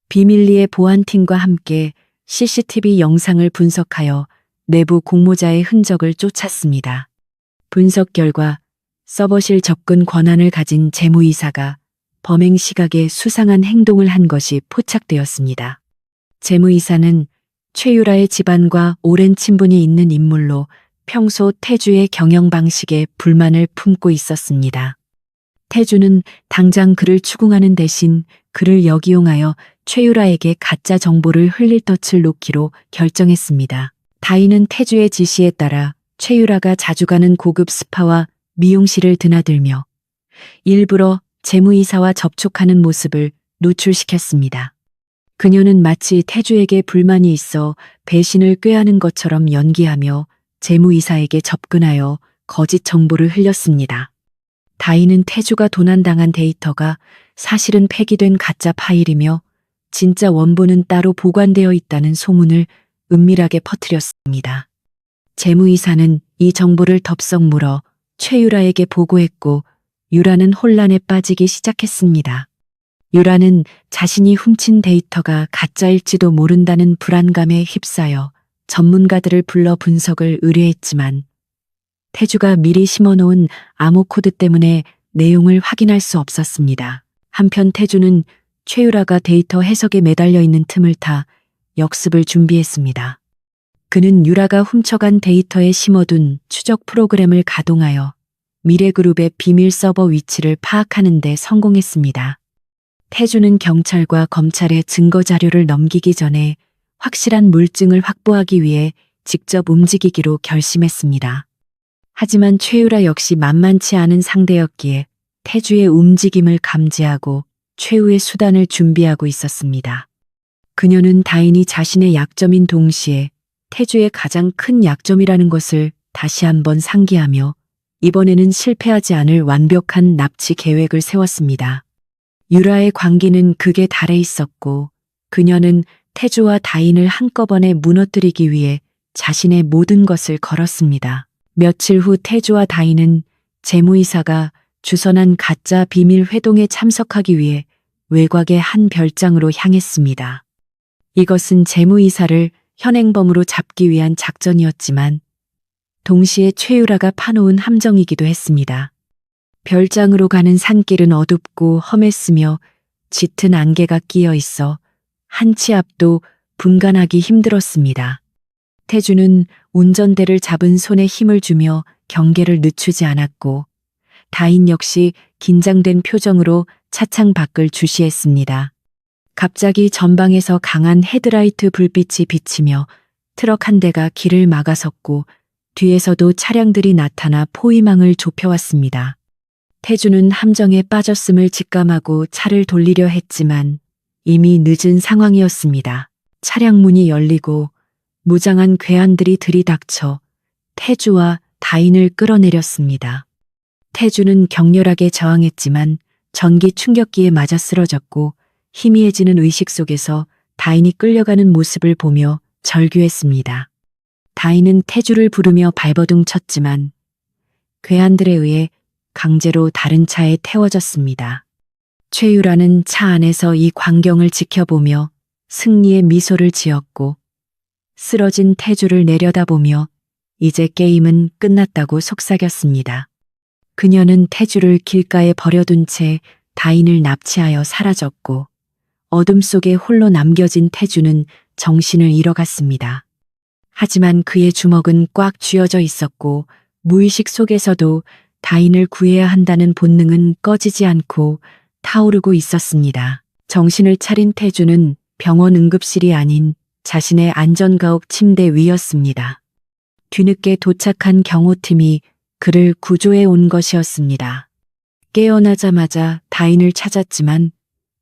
비밀리에 보안팀과 함께 CCTV 영상을 분석하여 내부 공모자의 흔적을 쫓았습니다. 분석 결과 서버실 접근 권한을 가진 재무이사가 범행 시각에 수상한 행동을 한 것이 포착되었습니다. 재무이사는 최유라의 집안과 오랜 친분이 있는 인물로 평소 태주의 경영 방식에 불만을 품고 있었습니다. 태주는 당장 그를 추궁하는 대신 그를 역이용하여 최유라에게 가짜 정보를 흘릴 덫을 놓기로 결정했습니다. 다인은 태주의 지시에 따라 최유라가 자주 가는 고급 스파와 미용실을 드나들며 일부러 재무이사와 접촉하는 모습을 노출시켰습니다. 그녀는 마치 태주에게 불만이 있어 배신을 꾀하는 것처럼 연기하며 재무이사에게 접근하여 거짓 정보를 흘렸습니다. 다인은 태주가 도난당한 데이터가 사실은 폐기된 가짜 파일이며 진짜 원본은 따로 보관되어 있다는 소문을 은밀하게 퍼뜨렸습니다. 재무이사는 이 정보를 덥석 물어 최유라에게 보고했고 유라는 혼란에 빠지기 시작했습니다. 유라는 자신이 훔친 데이터가 가짜일지도 모른다는 불안감에 휩싸여 전문가들을 불러 분석을 의뢰했지만 태주가 미리 심어놓은 암호 코드 때문에 내용을 확인할 수 없었습니다. 한편 태주는 최유라가 데이터 해석에 매달려 있는 틈을 타 역습을 준비했습니다. 그는 유라가 훔쳐간 데이터에 심어둔 추적 프로그램을 가동하여 미래그룹의 비밀 서버 위치를 파악하는 데 성공했습니다. 태주는 경찰과 검찰에 증거 자료를 넘기기 전에 확실한 물증을 확보하기 위해 직접 움직이기로 결심했습니다. 하지만 최유라 역시 만만치 않은 상대였기에 태주의 움직임을 감지하고 최후의 수단을 준비하고 있었습니다. 그녀는 다인이 자신의 약점인 동시에 태주의 가장 큰 약점이라는 것을 다시 한번 상기하며 이번에는 실패하지 않을 완벽한 납치 계획을 세웠습니다. 유라의 관계는 극에 달해 있었고 그녀는 태주와 다인을 한꺼번에 무너뜨리기 위해 자신의 모든 것을 걸었습니다. 며칠 후 태주와 다인은 재무이사가 주선한 가짜 비밀 회동에 참석하기 위해 외곽의 한 별장으로 향했습니다. 이것은 재무이사를 현행범으로 잡기 위한 작전이었지만 동시에 최유라가 파놓은 함정이기도 했습니다. 별장으로 가는 산길은 어둡고 험했으며 짙은 안개가 끼어 있어 한 치 앞도 분간하기 힘들었습니다. 태주는 운전대를 잡은 손에 힘을 주며 경계를 늦추지 않았고 다인 역시 긴장된 표정으로 차창 밖을 주시했습니다. 갑자기 전방에서 강한 헤드라이트 불빛이 비치며 트럭 한 대가 길을 막아섰고 뒤에서도 차량들이 나타나 포위망을 좁혀왔습니다. 태주는 함정에 빠졌음을 직감하고 차를 돌리려 했지만 이미 늦은 상황이었습니다. 차량 문이 열리고 무장한 괴한들이 들이닥쳐 태주와 다인을 끌어내렸습니다. 태주는 격렬하게 저항했지만 전기 충격기에 맞아 쓰러졌고 희미해지는 의식 속에서 다인이 끌려가는 모습을 보며 절규했습니다. 다인은 태주를 부르며 발버둥 쳤지만 괴한들에 의해 강제로 다른 차에 태워졌습니다. 최유라는 차 안에서 이 광경을 지켜보며 승리의 미소를 지었고 쓰러진 태주를 내려다보며 이제 게임은 끝났다고 속삭였습니다. 그녀는 태주를 길가에 버려둔 채 다인을 납치하여 사라졌고 어둠 속에 홀로 남겨진 태주는 정신을 잃어갔습니다. 하지만 그의 주먹은 꽉 쥐어져 있었고 무의식 속에서도 다인을 구해야 한다는 본능은 꺼지지 않고 타오르고 있었습니다. 정신을 차린 태주는 병원 응급실이 아닌 자신의 안전가옥 침대 위였습니다. 뒤늦게 도착한 경호팀이 그를 구조해 온 것이었습니다. 깨어나자마자 다인을 찾았지만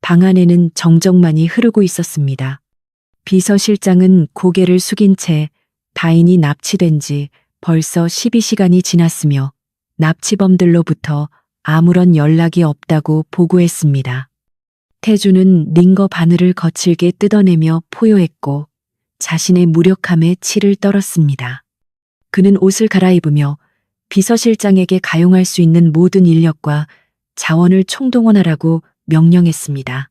방 안에는 정적만이 흐르고 있었습니다. 비서실장은 고개를 숙인 채 다인이 납치된 지 벌써 12시간이 지났으며 납치범들로부터 아무런 연락이 없다고 보고했습니다. 태주는 링거 바늘을 거칠게 뜯어내며 포효했고 자신의 무력함에 치를 떨었습니다. 그는 옷을 갈아입으며 비서실장에게 가용할 수 있는 모든 인력과 자원을 총동원하라고 명령했습니다.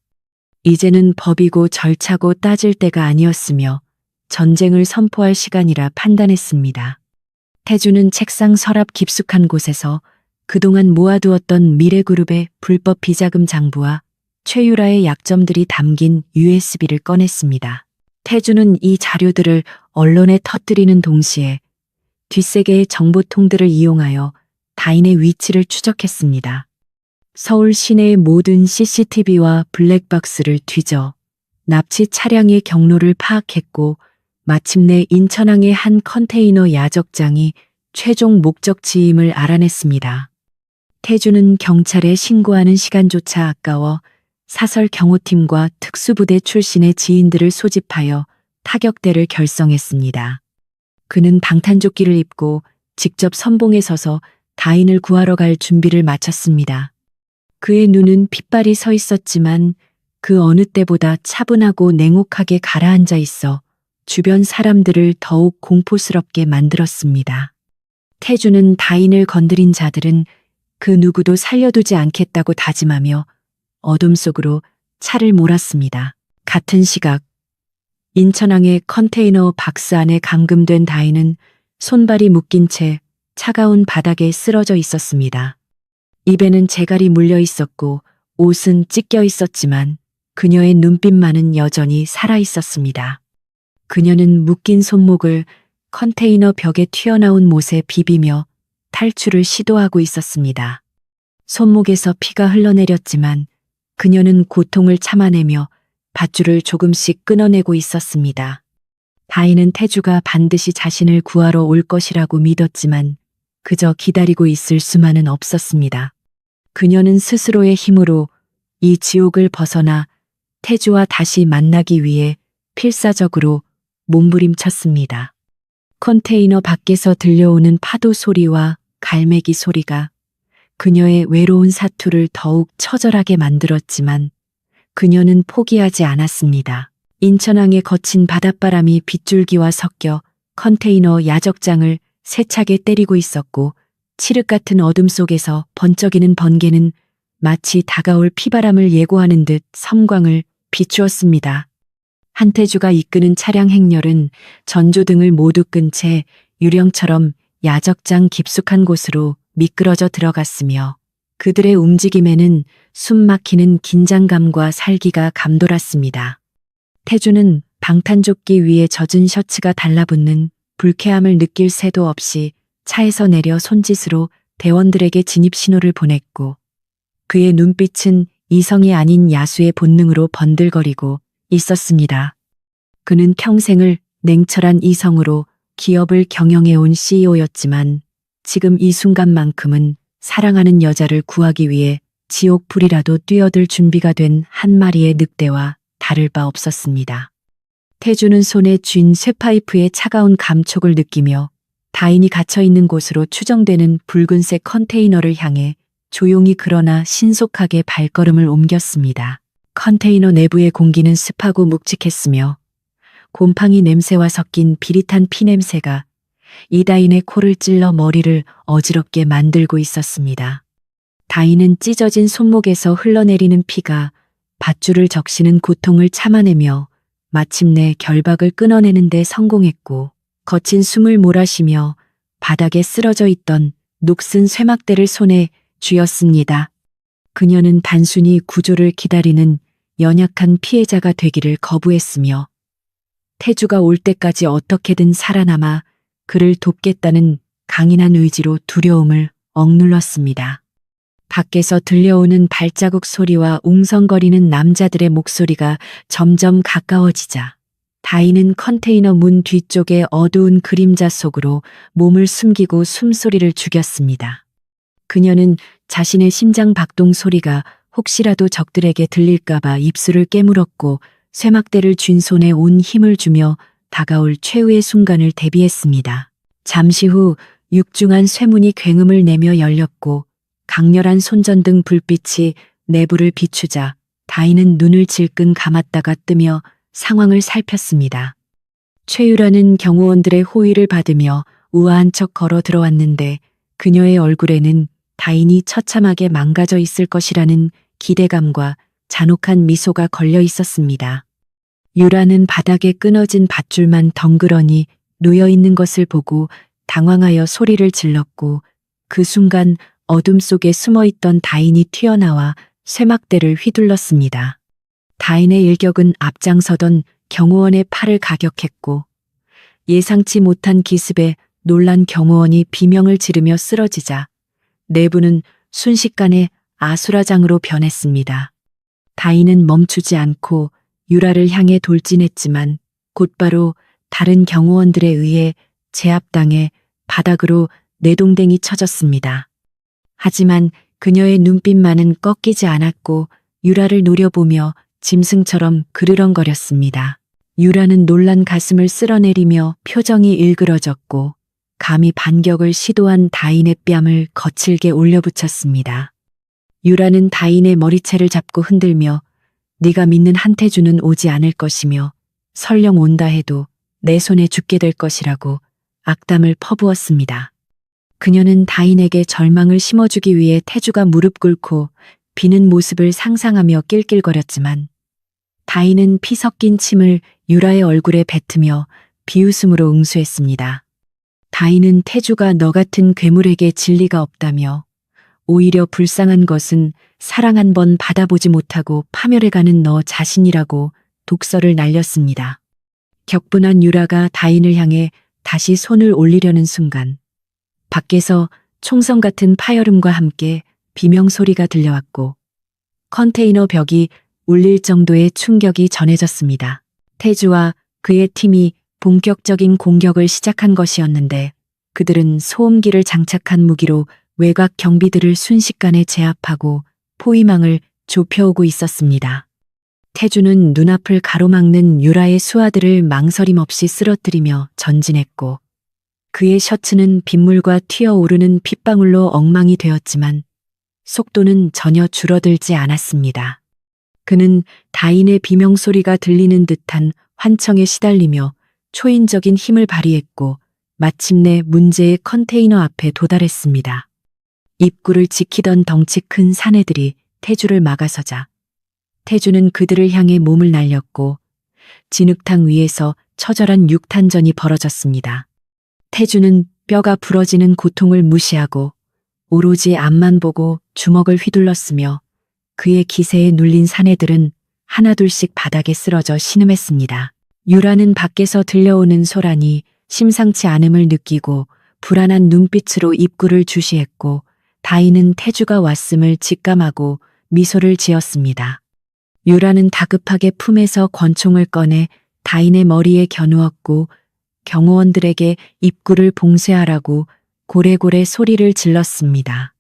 이제는 법이고 절차고 따질 때가 아니었으며 전쟁을 선포할 시간이라 판단했습니다. 태주는 책상 서랍 깊숙한 곳에서 그동안 모아두었던 미래그룹의 불법 비자금 장부와 최유라의 약점들이 담긴 USB를 꺼냈습니다. 태주는 이 자료들을 언론에 터뜨리는 동시에 뒷세계의 정보통들을 이용하여 다인의 위치를 추적했습니다. 서울 시내의 모든 CCTV와 블랙박스를 뒤져 납치 차량의 경로를 파악했고 마침내 인천항의 한 컨테이너 야적장이 최종 목적지임을 알아냈습니다. 태주는 경찰에 신고하는 시간조차 아까워 사설 경호팀과 특수부대 출신의 지인들을 소집하여 타격대를 결성했습니다. 그는 방탄조끼를 입고 직접 선봉에 서서 다인을 구하러 갈 준비를 마쳤습니다. 그의 눈은 핏발이 서 있었지만 그 어느 때보다 차분하고 냉혹하게 가라앉아 있어 주변 사람들을 더욱 공포스럽게 만들었습니다. 태주는 다인을 건드린 자들은 그 누구도 살려두지 않겠다고 다짐하며 어둠 속으로 차를 몰았습니다. 같은 시각 인천항의 컨테이너 박스 안에 감금된 다인은 손발이 묶인 채 차가운 바닥에 쓰러져 있었습니다. 입에는 재갈이 물려 있었고 옷은 찢겨 있었지만 그녀의 눈빛만은 여전히 살아 있었습니다. 그녀는 묶인 손목을 컨테이너 벽에 튀어나온 못에 비비며 탈출을 시도하고 있었습니다. 손목에서 피가 흘러내렸지만 그녀는 고통을 참아내며 밧줄을 조금씩 끊어내고 있었습니다. 다인은 태주가 반드시 자신을 구하러 올 것이라고 믿었지만 그저 기다리고 있을 수만은 없었습니다. 그녀는 스스로의 힘으로 이 지옥을 벗어나 태주와 다시 만나기 위해 필사적으로 몸부림쳤습니다. 컨테이너 밖에서 들려오는 파도 소리와 갈매기 소리가 그녀의 외로운 사투를 더욱 처절하게 만들었지만 그녀는 포기하지 않았습니다. 인천항의 거친 바닷바람이 빗줄기와 섞여 컨테이너 야적장을 세차게 때리고 있었고 칠흑 같은 어둠 속에서 번쩍이는 번개는 마치 다가올 피바람을 예고하는 듯 섬광을 비추었습니다. 한태주가 이끄는 차량 행렬은 전조등을 모두 끈 채 유령처럼 야적장 깊숙한 곳으로 미끄러져 들어갔으며 그들의 움직임에는 숨막히는 긴장감과 살기가 감돌았습니다. 태주는 방탄조끼 위에 젖은 셔츠가 달라붙는 불쾌함을 느낄 새도 없이 차에서 내려 손짓으로 대원들에게 진입 신호를 보냈고 그의 눈빛은 이성이 아닌 야수의 본능으로 번들거리고 있었습니다. 그는 평생을 냉철한 이성으로 기업을 경영해온 CEO였지만 지금 이 순간만큼은 사랑하는 여자를 구하기 위해 지옥불이라도 뛰어들 준비가 된 한 마리의 늑대와 다를 바 없었습니다. 태주는 손에 쥔 쇠파이프의 차가운 감촉을 느끼며 다인이 갇혀있는 곳으로 추정되는 붉은색 컨테이너를 향해 조용히 그러나 신속하게 발걸음을 옮겼습니다. 컨테이너 내부의 공기는 습하고 묵직했으며 곰팡이 냄새와 섞인 비릿한 피 냄새가 이다인의 코를 찔러 머리를 어지럽게 만들고 있었습니다. 다인은 찢어진 손목에서 흘러내리는 피가 밧줄을 적시는 고통을 참아내며 마침내 결박을 끊어내는 데 성공했고 거친 숨을 몰아쉬며 바닥에 쓰러져 있던 녹슨 쇠막대를 손에 쥐었습니다. 그녀는 단순히 구조를 기다리는 연약한 피해자가 되기를 거부했으며 태주가 올 때까지 어떻게든 살아남아 그를 돕겠다는 강인한 의지로 두려움을 억눌렀습니다. 밖에서 들려오는 발자국 소리와 웅성거리는 남자들의 목소리가 점점 가까워지자 다인은 컨테이너 문 뒤쪽의 어두운 그림자 속으로 몸을 숨기고 숨소리를 죽였습니다. 그녀는 자신의 심장 박동 소리가 혹시라도 적들에게 들릴까봐 입술을 깨물었고 쇠막대를 쥔 손에 온 힘을 주며 다가올 최후의 순간을 대비했습니다. 잠시 후 육중한 쇠문이 굉음을 내며 열렸고 강렬한 손전등 불빛이 내부를 비추자 다인은 눈을 질끈 감았다가 뜨며 상황을 살폈습니다. 최유라는 경호원들의 호의를 받으며 우아한 척 걸어 들어왔는데 그녀의 얼굴에는 다인이 처참하게 망가져 있을 것이라는 기대감과 잔혹한 미소가 걸려 있었습니다. 유라는 바닥에 끊어진 밧줄만 덩그러니 놓여 있는 것을 보고 당황하여 소리를 질렀고 그 순간 어둠 속에 숨어있던 다인이 튀어나와 쇠막대를 휘둘렀습니다. 다인의 일격은 앞장서던 경호원의 팔을 가격했고 예상치 못한 기습에 놀란 경호원이 비명을 지르며 쓰러지자 내부는 순식간에 아수라장으로 변했습니다. 다인은 멈추지 않고 유라를 향해 돌진했지만 곧바로 다른 경호원들에 의해 제압당해 바닥으로 내동댕이 쳐졌습니다. 하지만 그녀의 눈빛만은 꺾이지 않았고 유라를 노려보며 짐승처럼 그르렁거렸습니다. 유라는 놀란 가슴을 쓸어내리며 표정이 일그러졌고 감히 반격을 시도한 다인의 뺨을 거칠게 올려붙였습니다. 유라는 다인의 머리채를 잡고 흔들며 네가 믿는 한태주는 오지 않을 것이며 설령 온다 해도 내 손에 죽게 될 것이라고 악담을 퍼부었습니다. 그녀는 다인에게 절망을 심어주기 위해 태주가 무릎 꿇고 비는 모습을 상상하며 낄낄거렸지만 다인은 피 섞인 침을 유라의 얼굴에 뱉으며 비웃음으로 응수했습니다. 다인은 태주가 너 같은 괴물에게 진리가 없다며 오히려 불쌍한 것은 사랑 한 번 받아보지 못하고 파멸해가는 너 자신이라고 독설을 날렸습니다. 격분한 유라가 다인을 향해 다시 손을 올리려는 순간 밖에서 총성 같은 파열음과 함께 비명소리가 들려왔고 컨테이너 벽이 울릴 정도의 충격이 전해졌습니다. 태주와 그의 팀이 본격적인 공격을 시작한 것이었는데 그들은 소음기를 장착한 무기로 외곽 경비들을 순식간에 제압하고 포위망을 좁혀오고 있었습니다. 태주는 눈앞을 가로막는 유라의 수하들을 망설임 없이 쓰러뜨리며 전진했고 그의 셔츠는 빗물과 튀어오르는 핏방울로 엉망이 되었지만 속도는 전혀 줄어들지 않았습니다. 그는 다인의 비명소리가 들리는 듯한 환청에 시달리며 초인적인 힘을 발휘했고 마침내 문제의 컨테이너 앞에 도달했습니다. 입구를 지키던 덩치 큰 사내들이 태주를 막아서자 태주는 그들을 향해 몸을 날렸고 진흙탕 위에서 처절한 육탄전이 벌어졌습니다. 태주는 뼈가 부러지는 고통을 무시하고 오로지 앞만 보고 주먹을 휘둘렀으며 그의 기세에 눌린 사내들은 하나둘씩 바닥에 쓰러져 신음했습니다. 유라는 밖에서 들려오는 소란이 심상치 않음을 느끼고 불안한 눈빛으로 입구를 주시했고 다인은 태주가 왔음을 직감하고 미소를 지었습니다. 유라는 다급하게 품에서 권총을 꺼내 다인의 머리에 겨누었고 경호원들에게 입구를 봉쇄하라고 고래고래 소리를 질렀습니다.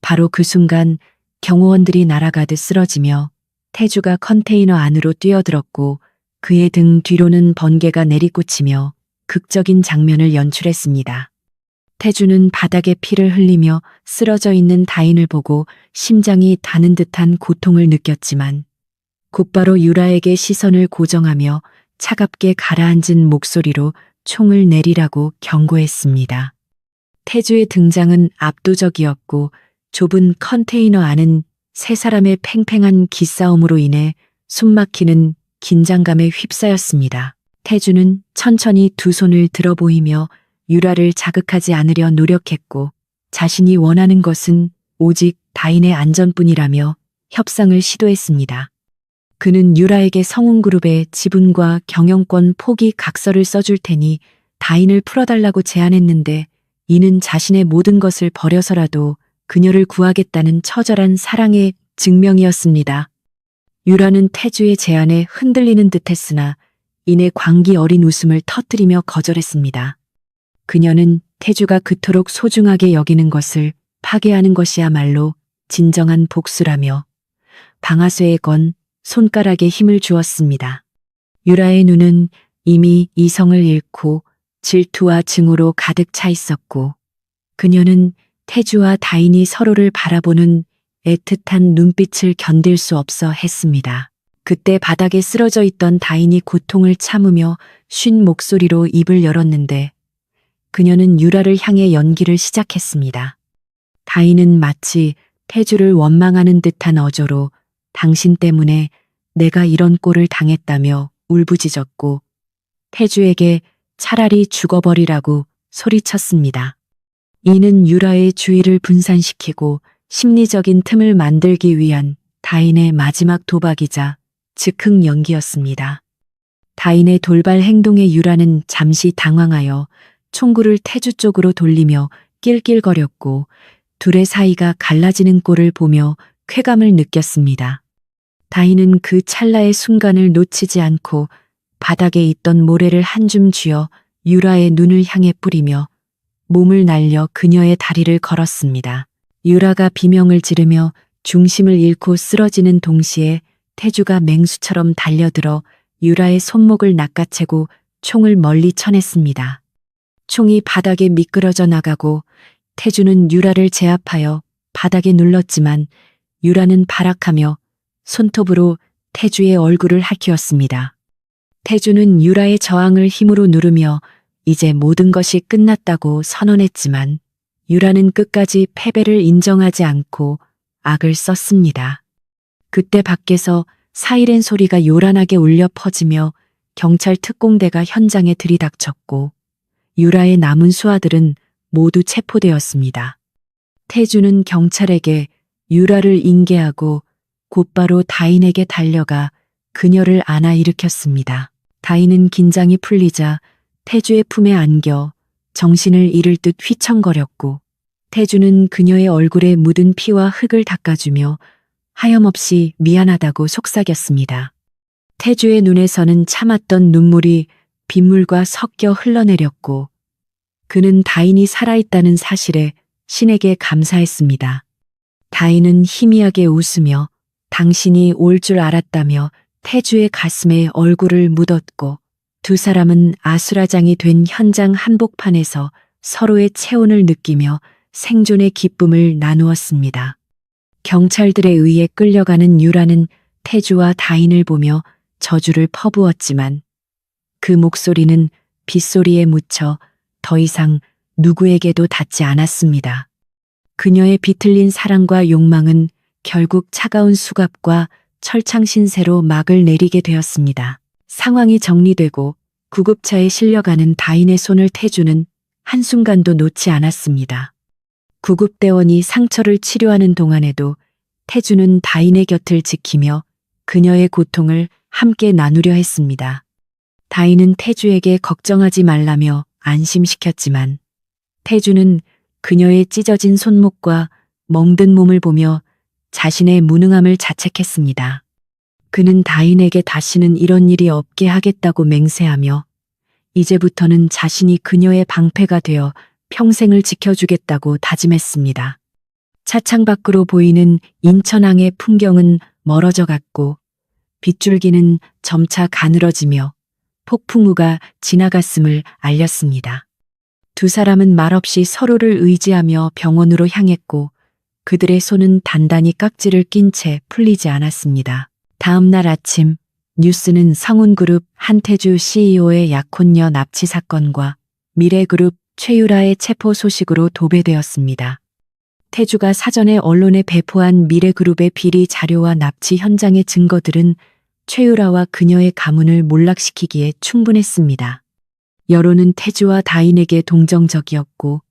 바로 그 순간 경호원들이 날아가듯 쓰러지며 태주가 컨테이너 안으로 뛰어들었고 그의 등 뒤로는 번개가 내리꽂히며 극적인 장면을 연출했습니다. 태주는 바닥에 피를 흘리며 쓰러져 있는 다인을 보고 심장이 다는 듯한 고통을 느꼈지만 곧바로 유라에게 시선을 고정하며 차갑게 가라앉은 목소리로 총을 내리라고 경고했습니다. 태주의 등장은 압도적이었고 좁은 컨테이너 안은 세 사람의 팽팽한 기싸움으로 인해 숨막히는 긴장감에 휩싸였습니다. 태주는 천천히 두 손을 들어 보이며 유라를 자극하지 않으려 노력했고 자신이 원하는 것은 오직 다인의 안전뿐이라며 협상을 시도했습니다. 그는 유라에게 성운그룹의 지분과 경영권 포기 각서를 써줄 테니 다인을 풀어달라고 제안했는데 이는 자신의 모든 것을 버려서라도 그녀를 구하겠다는 처절한 사랑의 증명이었습니다. 유라는 태주의 제안에 흔들리는 듯했으나 이내 광기 어린 웃음을 터뜨리며 거절했습니다. 그녀는 태주가 그토록 소중하게 여기는 것을 파괴하는 것이야말로 진정한 복수라며 방아쇠에 건 손가락에 힘을 주었습니다. 유라의 눈은 이미 이성을 잃고 질투와 증오로 가득 차 있었고 그녀는 태주와 다인이 서로를 바라보는 애틋한 눈빛을 견딜 수 없어 했습니다. 그때 바닥에 쓰러져 있던 다인이 고통을 참으며 쉰 목소리로 입을 열었는데 그녀는 유라를 향해 연기를 시작했습니다. 다인은 마치 태주를 원망하는 듯한 어조로 당신 때문에 내가 이런 꼴을 당했다며 울부짖었고 태주에게 차라리 죽어버리라고 소리쳤습니다. 이는 유라의 주의를 분산시키고 심리적인 틈을 만들기 위한 다인의 마지막 도박이자 즉흥 연기였습니다. 다인의 돌발 행동에 유라는 잠시 당황하여 총구를 태주 쪽으로 돌리며 낄낄거렸고 둘의 사이가 갈라지는 꼴을 보며 쾌감을 느꼈습니다. 다인은 그 찰나의 순간을 놓치지 않고 바닥에 있던 모래를 한 줌 쥐어 유라의 눈을 향해 뿌리며 몸을 날려 그녀의 다리를 걸었습니다. 유라가 비명을 지르며 중심을 잃고 쓰러지는 동시에 태주가 맹수처럼 달려들어 유라의 손목을 낚아채고 총을 멀리 쳐냈습니다. 총이 바닥에 미끄러져 나가고 태주는 유라를 제압하여 바닥에 눌렀지만 유라는 발악하며 손톱으로 태주의 얼굴을 핥히었습니다. 태주는 유라의 저항을 힘으로 누르며 이제 모든 것이 끝났다고 선언했지만 유라는 끝까지 패배를 인정하지 않고 악을 썼습니다. 그때 밖에서 사이렌 소리가 요란하게 울려 퍼지며 경찰 특공대가 현장에 들이닥쳤고 유라의 남은 수하들은 모두 체포되었습니다. 태주는 경찰에게 유라를 인계하고 곧바로 다인에게 달려가 그녀를 안아 일으켰습니다. 다인은 긴장이 풀리자 태주의 품에 안겨 정신을 잃을 듯 휘청거렸고 태주는 그녀의 얼굴에 묻은 피와 흙을 닦아주며 하염없이 미안하다고 속삭였습니다. 태주의 눈에서는 참았던 눈물이 빗물과 섞여 흘러내렸고 그는 다인이 살아있다는 사실에 신에게 감사했습니다. 다인은 희미하게 웃으며 당신이 올 줄 알았다며 태주의 가슴에 얼굴을 묻었고 두 사람은 아수라장이 된 현장 한복판에서 서로의 체온을 느끼며 생존의 기쁨을 나누었습니다. 경찰들에 의해 끌려가는 유라는 태주와 다인을 보며 저주를 퍼부었지만 그 목소리는 빗소리에 묻혀 더 이상 누구에게도 닿지 않았습니다. 그녀의 비틀린 사랑과 욕망은 결국 차가운 수갑과 철창 신세로 막을 내리게 되었습니다. 상황이 정리되고 구급차에 실려가는 다인의 손을 태주는 한순간도 놓지 않았습니다. 구급대원이 상처를 치료하는 동안에도 태주는 다인의 곁을 지키며 그녀의 고통을 함께 나누려 했습니다. 다인은 태주에게 걱정하지 말라며 안심시켰지만 태주는 그녀의 찢어진 손목과 멍든 몸을 보며 자신의 무능함을 자책했습니다. 그는 다인에게 다시는 이런 일이 없게 하겠다고 맹세하며 이제부터는 자신이 그녀의 방패가 되어 평생을 지켜주겠다고 다짐했습니다. 차창 밖으로 보이는 인천항의 풍경은 멀어져 갔고 빗줄기는 점차 가늘어지며 폭풍우가 지나갔음을 알렸습니다. 두 사람은 말없이 서로를 의지하며 병원으로 향했고 그들의 손은 단단히 깍지를 낀 채 풀리지 않았습니다. 다음 날 아침 뉴스는 성운그룹 한태주 CEO의 약혼녀 납치 사건과 미래그룹 최유라의 체포 소식으로 도배되었습니다. 태주가 사전에 언론에 배포한 미래그룹의 비리 자료와 납치 현장의 증거들은 최유라와 그녀의 가문을 몰락시키기에 충분했습니다. 여론은 태주와 다인에게 동정적이었고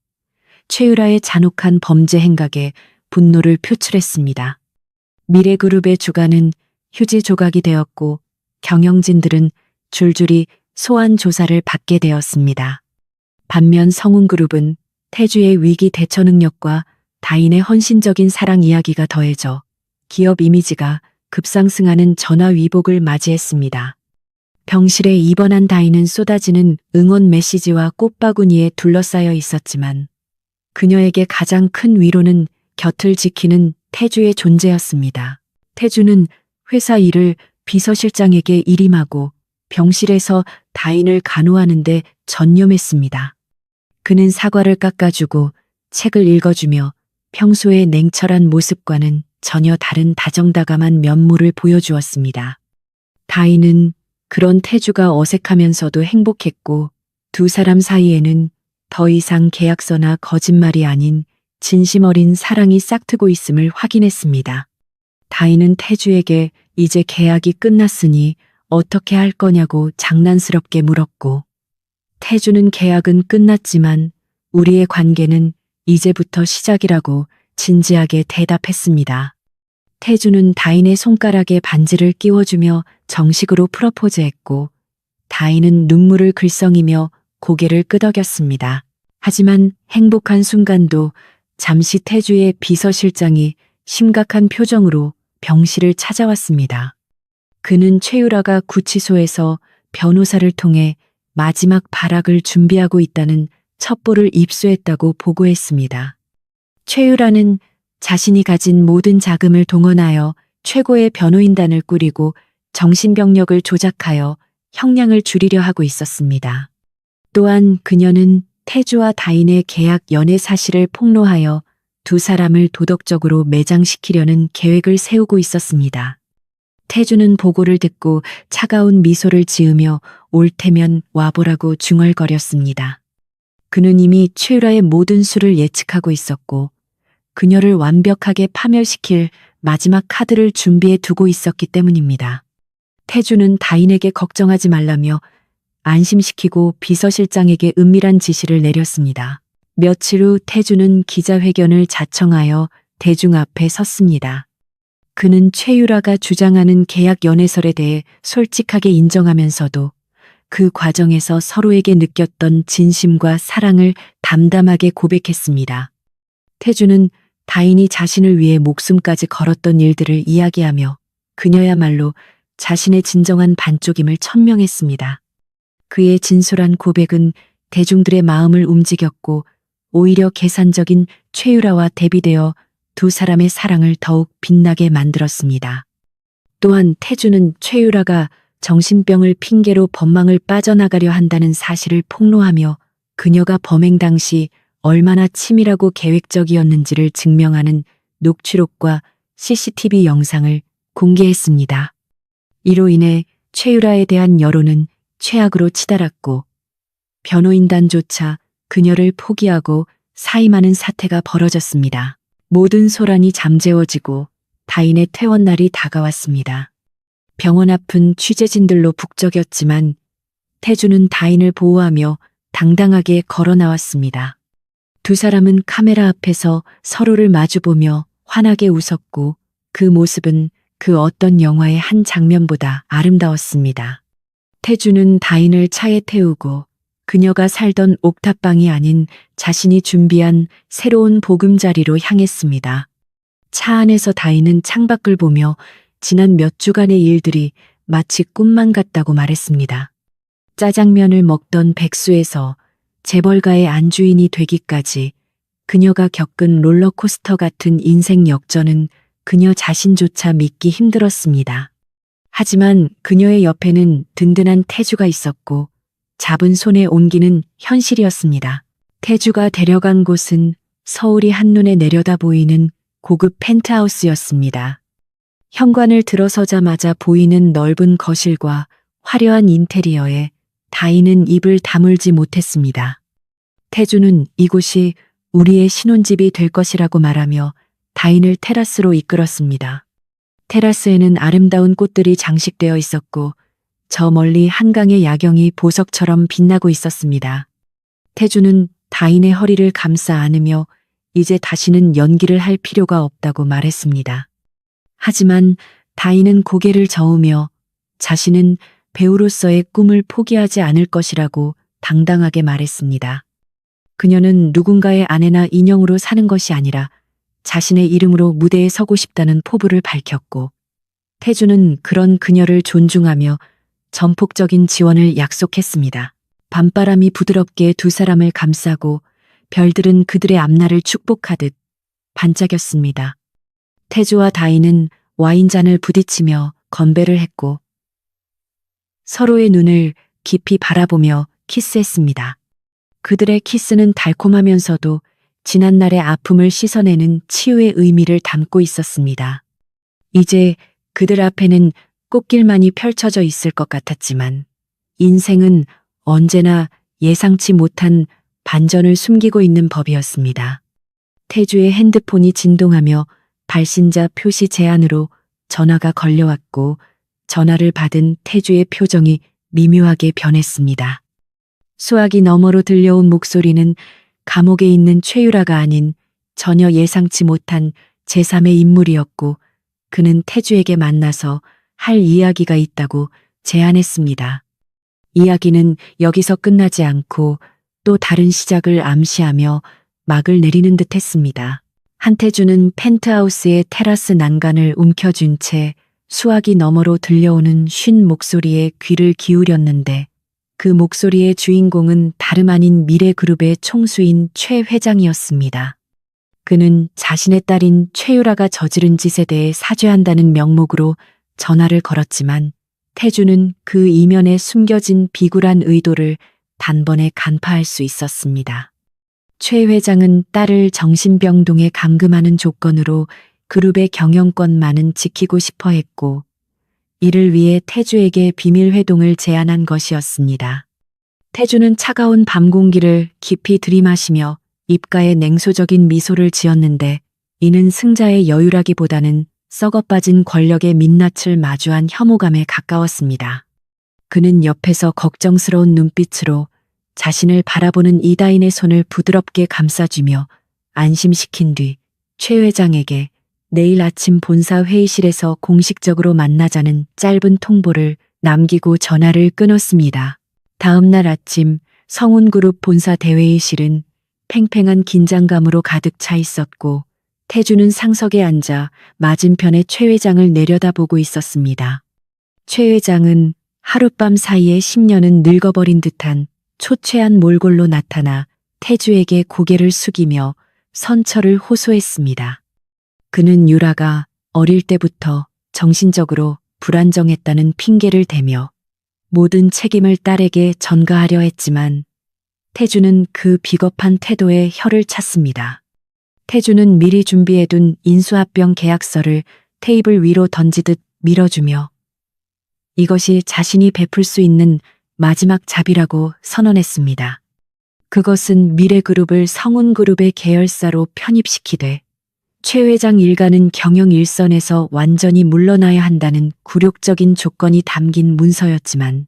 최유라의 잔혹한 범죄 행각에 분노를 표출했습니다. 미래그룹의 주가는 휴지 조각이 되었고 경영진들은 줄줄이 소환 조사를 받게 되었습니다. 반면 성운그룹은 태주의 위기 대처 능력과 다인의 헌신적인 사랑 이야기가 더해져 기업 이미지가 급상승하는 전화위복을 맞이했습니다. 병실에 입원한 다인은 쏟아지는 응원 메시지와 꽃바구니에 둘러싸여 있었지만 그녀에게 가장 큰 위로는 곁을 지키는 태주의 존재였습니다. 태주는 회사 일을 비서실장에게 일임하고 병실에서 다인을 간호하는 데 전념했습니다. 그는 사과를 깎아주고 책을 읽어주며 평소의 냉철한 모습과는 전혀 다른 다정다감한 면모를 보여주었습니다. 다인은 그런 태주가 어색하면서도 행복했고 두 사람 사이에는 더 이상 계약서나 거짓말이 아닌 진심 어린 사랑이 싹트고 있음을 확인했습니다. 다인은 태주에게 이제 계약이 끝났으니 어떻게 할 거냐고 장난스럽게 물었고 태주는 계약은 끝났지만 우리의 관계는 이제부터 시작이라고 진지하게 대답했습니다. 태주는 다인의 손가락에 반지를 끼워주며 정식으로 프러포즈했고 다인은 눈물을 글썽이며 고개를 끄덕였습니다. 하지만 행복한 순간도 잠시 태주의 비서실장이 심각한 표정으로 병실을 찾아왔습니다. 그는 최유라가 구치소에서 변호사를 통해 마지막 발악을 준비하고 있다는 첩보를 입수했다고 보고했습니다. 최유라는 자신이 가진 모든 자금을 동원하여 최고의 변호인단을 꾸리고 정신병력을 조작하여 형량을 줄이려 하고 있었습니다. 또한 그녀는 태주와 다인의 계약 연애 사실을 폭로하여 두 사람을 도덕적으로 매장시키려는 계획을 세우고 있었습니다. 태주는 보고를 듣고 차가운 미소를 지으며 올 테면 와보라고 중얼거렸습니다. 그는 이미 최유라의 모든 수를 예측하고 있었고 그녀를 완벽하게 파멸시킬 마지막 카드를 준비해 두고 있었기 때문입니다. 태주는 다인에게 걱정하지 말라며 안심시키고 비서실장에게 은밀한 지시를 내렸습니다. 며칠 후 태주는 기자회견을 자청하여 대중 앞에 섰습니다. 그는 최유라가 주장하는 계약 연애설에 대해 솔직하게 인정하면서도 그 과정에서 서로에게 느꼈던 진심과 사랑을 담담하게 고백했습니다. 태주는 다인이 자신을 위해 목숨까지 걸었던 일들을 이야기하며 그녀야말로 자신의 진정한 반쪽임을 천명했습니다. 그의 진솔한 고백은 대중들의 마음을 움직였고 오히려 계산적인 최유라와 대비되어 두 사람의 사랑을 더욱 빛나게 만들었습니다. 또한 태주는 최유라가 정신병을 핑계로 법망을 빠져나가려 한다는 사실을 폭로하며 그녀가 범행 당시 얼마나 치밀하고 계획적이었는지를 증명하는 녹취록과 CCTV 영상을 공개했습니다. 이로 인해 최유라에 대한 여론은 최악으로 치달았고 변호인단조차 그녀를 포기하고 사임하는 사태가 벌어졌습니다. 모든 소란이 잠재워지고 다인의 퇴원날이 다가왔습니다. 병원 앞은 취재진들로 북적였지만 태주는 다인을 보호하며 당당하게 걸어 나왔습니다. 두 사람은 카메라 앞에서 서로를 마주보며 환하게 웃었고 그 모습은 그 어떤 영화의 한 장면보다 아름다웠습니다. 태주는 다인을 차에 태우고 그녀가 살던 옥탑방이 아닌 자신이 준비한 새로운 보금자리로 향했습니다. 차 안에서 다인은 창밖을 보며 지난 몇 주간의 일들이 마치 꿈만 같다고 말했습니다. 짜장면을 먹던 백수에서 재벌가의 안주인이 되기까지 그녀가 겪은 롤러코스터 같은 인생 역전은 그녀 자신조차 믿기 힘들었습니다. 하지만 그녀의 옆에는 든든한 태주가 있었고 잡은 손에 온기는 현실이었습니다. 태주가 데려간 곳은 서울이 한눈에 내려다 보이는 고급 펜트하우스였습니다. 현관을 들어서자마자 보이는 넓은 거실과 화려한 인테리어에 다인은 입을 다물지 못했습니다. 태주는 이곳이 우리의 신혼집이 될 것이라고 말하며 다인을 테라스로 이끌었습니다. 테라스에는 아름다운 꽃들이 장식되어 있었고 저 멀리 한강의 야경이 보석처럼 빛나고 있었습니다. 태주는 다인의 허리를 감싸 안으며 이제 다시는 연기를 할 필요가 없다고 말했습니다. 하지만 다인은 고개를 저으며 자신은 배우로서의 꿈을 포기하지 않을 것이라고 당당하게 말했습니다. 그녀는 누군가의 아내나 인형으로 사는 것이 아니라 자신의 이름으로 무대에 서고 싶다는 포부를 밝혔고 태주는 그런 그녀를 존중하며 전폭적인 지원을 약속했습니다. 밤바람이 부드럽게 두 사람을 감싸고 별들은 그들의 앞날을 축복하듯 반짝였습니다. 태주와 다인은 와인잔을 부딪히며 건배를 했고 서로의 눈을 깊이 바라보며 키스했습니다. 그들의 키스는 달콤하면서도 지난날의 아픔을 씻어내는 치유의 의미를 담고 있었습니다. 이제 그들 앞에는 꽃길만이 펼쳐져 있을 것 같았지만 인생은 언제나 예상치 못한 반전을 숨기고 있는 법이었습니다. 태주의 핸드폰이 진동하며 발신자 표시 제한으로 전화가 걸려왔고 전화를 받은 태주의 표정이 미묘하게 변했습니다. 수화기 너머로 들려온 목소리는 감옥에 있는 최유라가 아닌 전혀 예상치 못한 제3의 인물이었고 그는 태주에게 만나서 할 이야기가 있다고 제안했습니다. 이야기는 여기서 끝나지 않고 또 다른 시작을 암시하며 막을 내리는 듯 했습니다. 한태주는 펜트하우스의 테라스 난간을 움켜쥔 채 수화기 너머로 들려오는 쉰 목소리에 귀를 기울였는데 그 목소리의 주인공은 다름 아닌 미래그룹의 총수인 최 회장이었습니다. 그는 자신의 딸인 최유라가 저지른 짓에 대해 사죄한다는 명목으로 전화를 걸었지만 태주는 그 이면에 숨겨진 비굴한 의도를 단번에 간파할 수 있었습니다. 최 회장은 딸을 정신병동에 감금하는 조건으로 그룹의 경영권만은 지키고 싶어 했고 이를 위해 태주에게 비밀 회동을 제안한 것이었습니다. 태주는 차가운 밤 공기를 깊이 들이마시며 입가에 냉소적인 미소를 지었는데 이는 승자의 여유라기보다는 썩어빠진 권력의 민낯을 마주한 혐오감에 가까웠습니다. 그는 옆에서 걱정스러운 눈빛으로 자신을 바라보는 이다인의 손을 부드럽게 감싸주며 안심시킨 뒤 최 회장에게 내일 아침 본사 회의실에서 공식적으로 만나자는 짧은 통보를 남기고 전화를 끊었습니다. 다음 날 아침 성운그룹 본사 대회의실은 팽팽한 긴장감으로 가득 차 있었고 태주는 상석에 앉아 맞은편에 최 회장을 내려다보고 있었습니다. 최 회장은 하룻밤 사이에 10년은 늙어버린 듯한 초췌한 몰골로 나타나 태주에게 고개를 숙이며 선처를 호소했습니다. 그는 유라가 어릴 때부터 정신적으로 불안정했다는 핑계를 대며 모든 책임을 딸에게 전가하려 했지만 태주는 그 비겁한 태도에 혀를 찼습니다. 태주는 미리 준비해둔 인수합병 계약서를 테이블 위로 던지듯 밀어주며 이것이 자신이 베풀 수 있는 마지막 잡이라고 선언했습니다. 그것은 미래그룹을 성운그룹의 계열사로 편입시키되 최 회장 일가는 경영 일선에서 완전히 물러나야 한다는 굴욕적인 조건이 담긴 문서였지만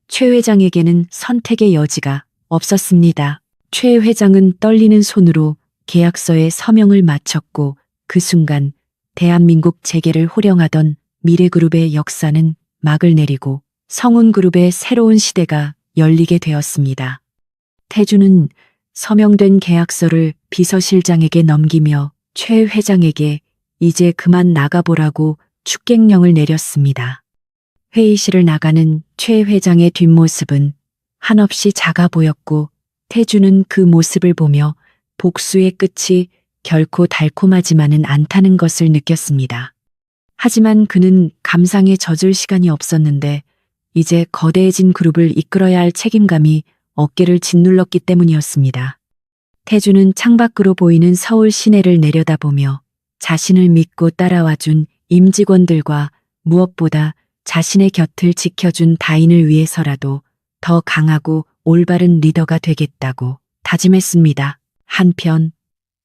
최 회장에게는 선택의 여지가 없었습니다. 최 회장은 떨리는 손으로 계약서에 서명을 마쳤고 그 순간 대한민국 재계를 호령하던 미래그룹의 역사는 막을 내리고 성운그룹의 새로운 시대가 열리게 되었습니다. 태주는 서명된 계약서를 비서실장에게 넘기며 최 회장에게 이제 그만 나가보라고 축객령을 내렸습니다. 회의실을 나가는 최 회장의 뒷모습은 한없이 작아 보였고 태주는 그 모습을 보며 복수의 끝이 결코 달콤하지만은 않다는 것을 느꼈습니다. 하지만 그는 감상에 젖을 시간이 없었는데 이제 거대해진 그룹을 이끌어야 할 책임감이 어깨를 짓눌렀기 때문이었습니다. 태주는 창밖으로 보이는 서울 시내를 내려다보며 자신을 믿고 따라와준 임직원들과 무엇보다 자신의 곁을 지켜준 다인을 위해서라도 더 강하고 올바른 리더가 되겠다고 다짐했습니다. 한편